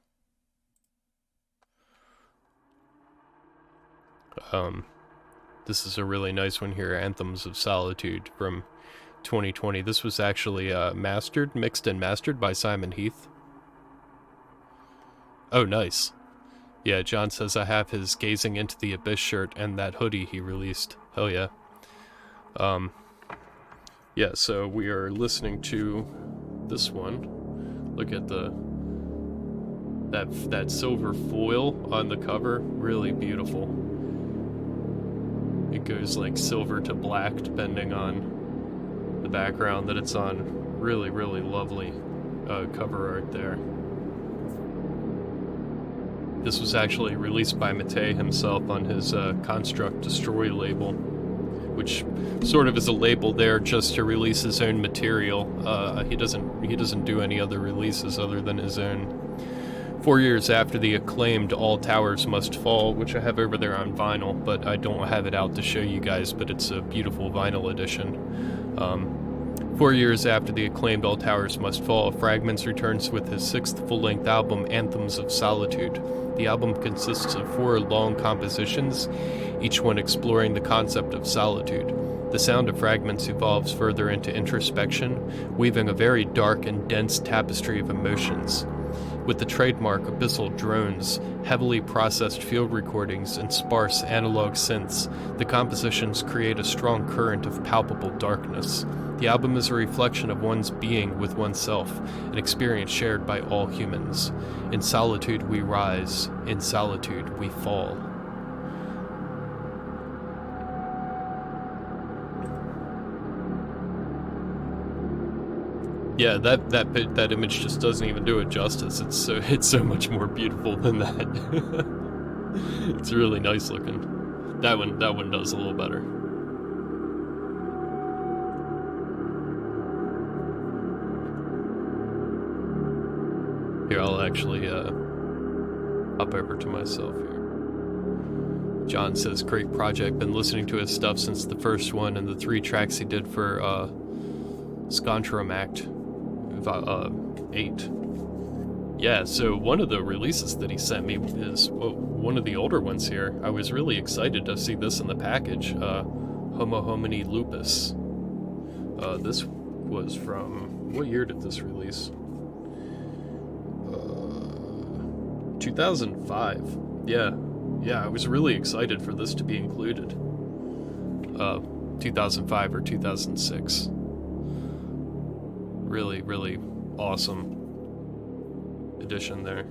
This is a really nice one here, Anthems of Solitude from 2020. This was actually mixed and mastered by Simon Heath. Oh, nice. Yeah, John says I have his Gazing Into the Abyss shirt and that hoodie he released. Hell yeah. Yeah, so we are listening to this one. Look at that silver foil on the cover. Really beautiful. It goes like silver to black depending on the background that it's on. Really, really lovely cover art there. This was actually released by Matei himself on his Construct Destroy label, which sort of is a label there just to release his own material. He doesn't do any other releases other than his own. 4 years after the acclaimed All Towers Must Fall, which I have over there on vinyl, but I don't have it out to show you guys, but it's a beautiful vinyl edition. 4 years after the acclaimed All Towers Must Fall, Fragments returns with his 6th full-length album, Anthems of Solitude. The album consists of 4 long compositions, each one exploring the concept of solitude. The sound of Fragments evolves further into introspection, weaving a very dark and dense tapestry of emotions. With the trademark abyssal drones, heavily processed field recordings, and sparse analog synths, the compositions create a strong current of palpable darkness. The album is a reflection of one's being with oneself, an experience shared by all humans. In solitude we rise, in solitude we fall. Yeah, that image just doesn't even do it justice. It's so much more beautiful than that. It's really nice looking. That one does a little better. Here, I'll actually hop over to myself here. John says, great project. Been listening to his stuff since the first one and the 3 tracks he did for Scontrum Act 8. Yeah, so one of the releases that he sent me is one of the older ones here. I was really excited to see this in the package. Homo Homini Lupus. This was from... what year did this release? 2005. Yeah, I was really excited for this to be included. 2005 or 2006. Really, really awesome edition there.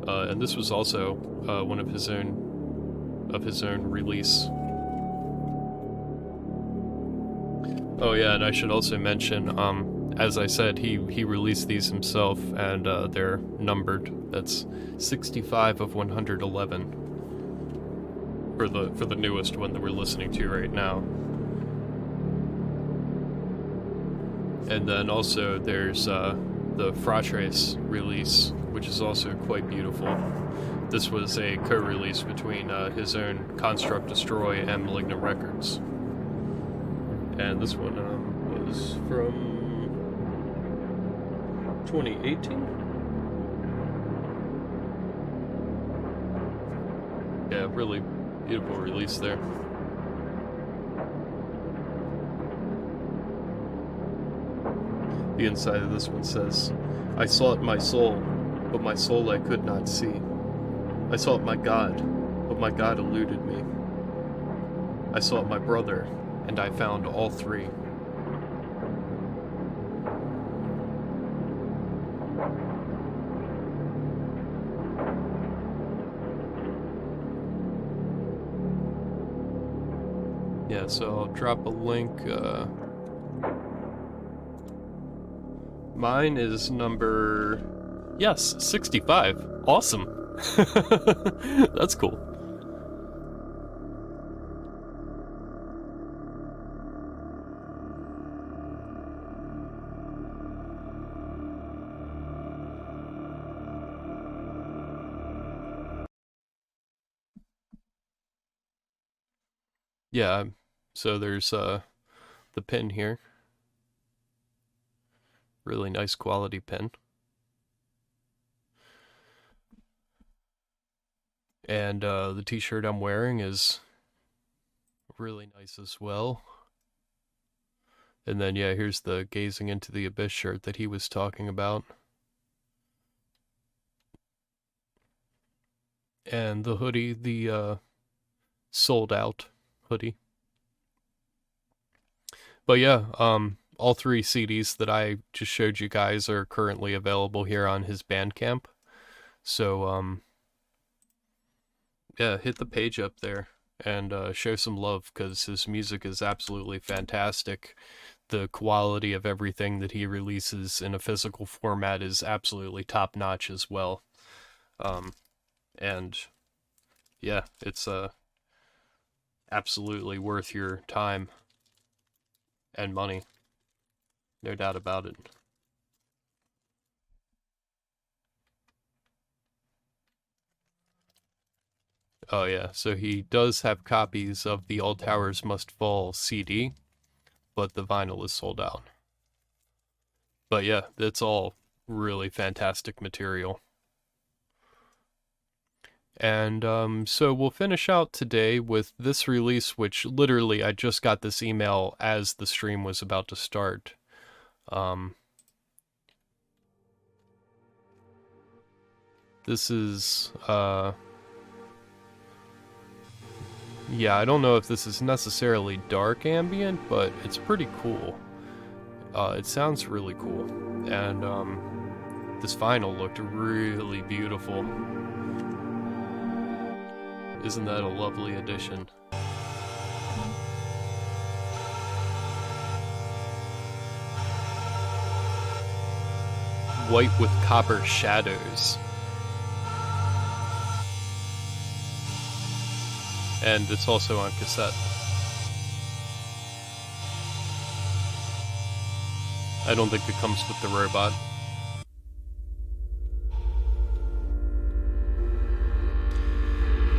And this was also one of his own release. Oh yeah, and I should also mention, as I said, he released these himself, and they're numbered. That's 65 of 111 for the newest one that we're listening to right now. And then also there's the Fratres release, which is also quite beautiful. This was a co-release between his own Construct Destroy and Malignant Records. And this one was from 2018? Yeah, really beautiful release there. The inside of this one says, "I sought my soul, but my soul I could not see. I sought my God, but my God eluded me. I sought my brother, and I found all three." Yeah, so I'll drop a link. Mine is number... Yes, 65. Awesome. That's cool. Yeah, so there's the pin here. Really nice quality pin. And the t-shirt I'm wearing is really nice as well. And then, yeah, here's the Gazing into the Abyss shirt that he was talking about. And the hoodie, the sold out hoodie. But yeah, all three CDs that I just showed you guys are currently available here on his Bandcamp. So, yeah, hit the page up there and show some love, because his music is absolutely fantastic. The quality of everything that he releases in a physical format is absolutely top-notch as well. And yeah, it's absolutely worth your time and money. No doubt about it. Oh yeah, so he does have copies of the All Towers Must Fall CD, but the vinyl is sold out. But yeah, that's all really fantastic material. And so we'll finish out today with this release, which literally I just got this email as the stream was about to start. This is, yeah, I don't know if this is necessarily dark ambient, but it's pretty cool. It sounds really cool. And this vinyl looked really beautiful. Isn't that a lovely addition? White with copper shadows. And it's also on cassette. I don't think it comes with the robot.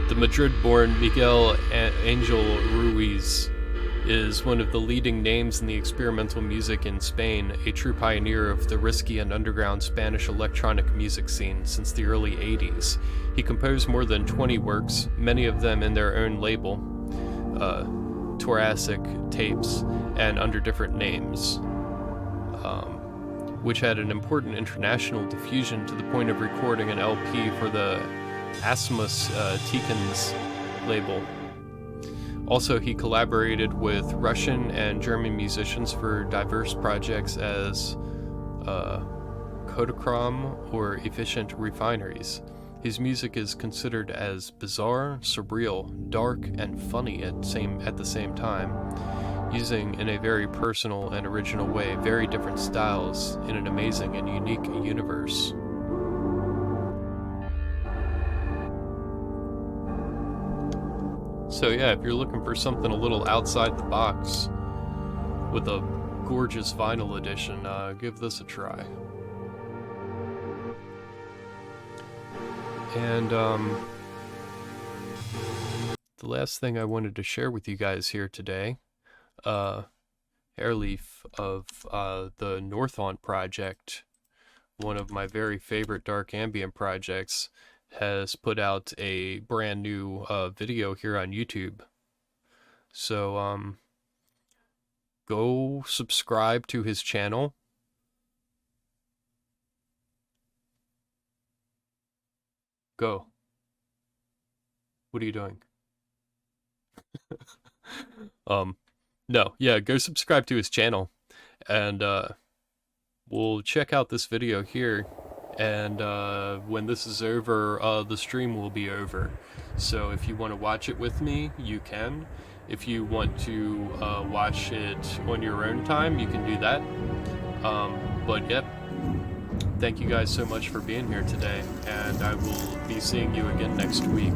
The Madrid-born Miguel Angel Ruiz is one of the leading names in the experimental music in Spain, a true pioneer of the risky and underground Spanish electronic music scene since the early 80s. He composed more than 20 works, many of them in their own label, Thoracic Tapes, and under different names. which had an important international diffusion to the point of recording an LP for the Asmus Tikens label. Also, he collaborated with Russian and German musicians for diverse projects as Kodachrom or Efficient Refineries. His music is considered as bizarre, surreal, dark, and funny at the same time, using in a very personal and original way very different styles in an amazing and unique universe. So yeah, if you're looking for something a little outside the box with a gorgeous vinyl edition, give this a try. And the last thing I wanted to share with you guys here today, Airleaf of the Northaunt project, one of my very favorite dark ambient projects, has put out a brand new video here on YouTube. So go subscribe to his channel. Go. What are you doing? No, yeah, go subscribe to his channel, and we'll check out this video here, and when this is over, the stream will be over. So if you want to watch it with me, you can. If you want to watch it on your own time, you can do that. But yep, thank you guys so much for being here today, and I will be seeing you again next week.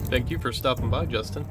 Thank you for stopping by, Justin.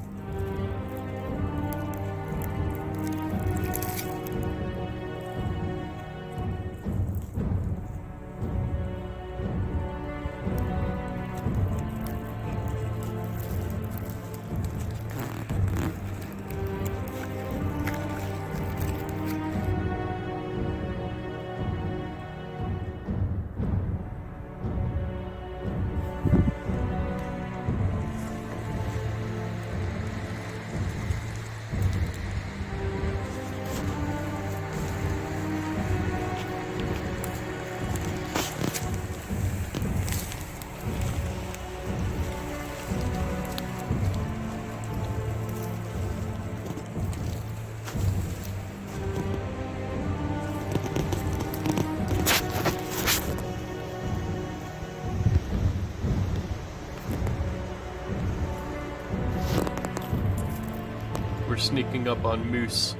We're sneaking up on moose.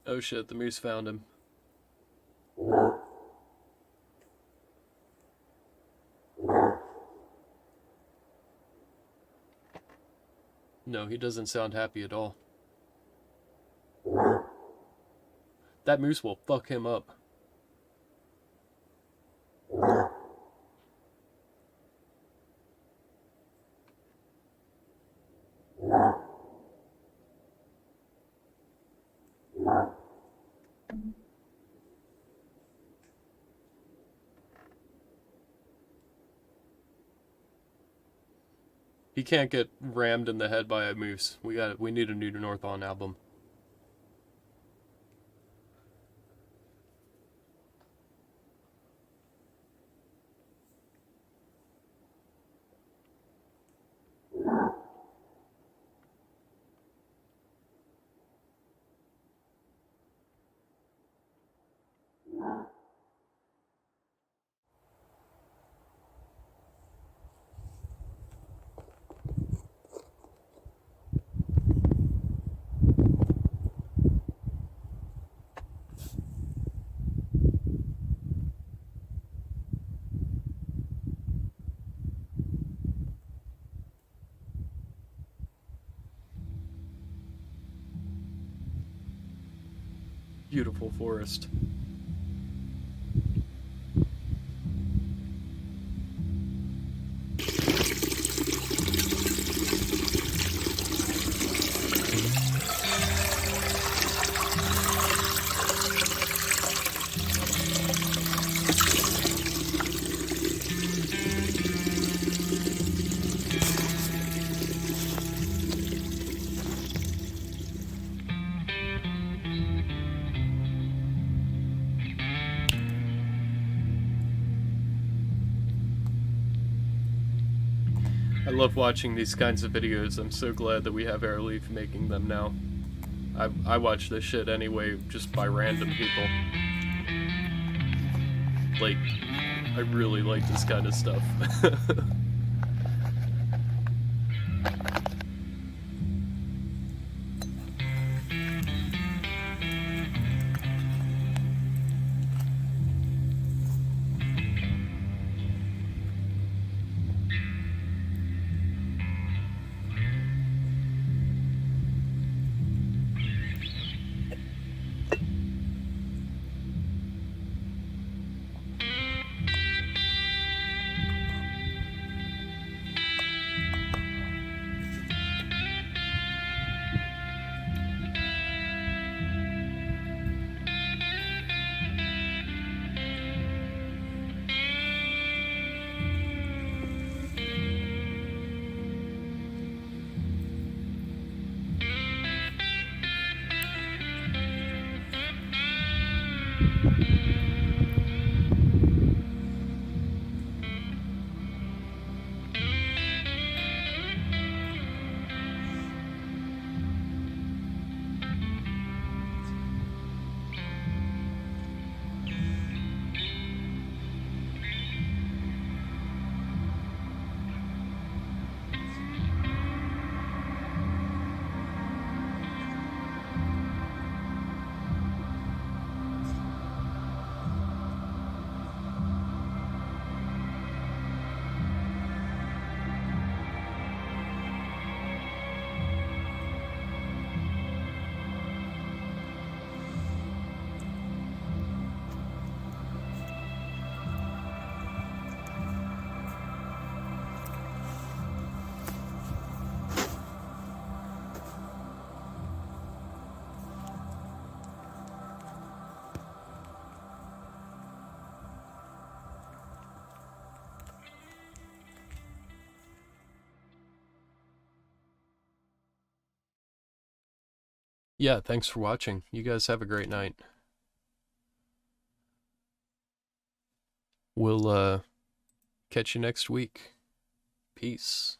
Oh shit, the moose found him. No, he doesn't sound happy at all. That moose will fuck him up. He can't get rammed in the head by a moose. We need a New North On album. Beautiful forest. I love watching these kinds of videos. I'm so glad that we have Airleaf making them now. I watch this shit anyway, just by random people. Like, I really like this kind of stuff. Yeah, thanks for watching. You guys have a great night. We'll catch you next week. Peace.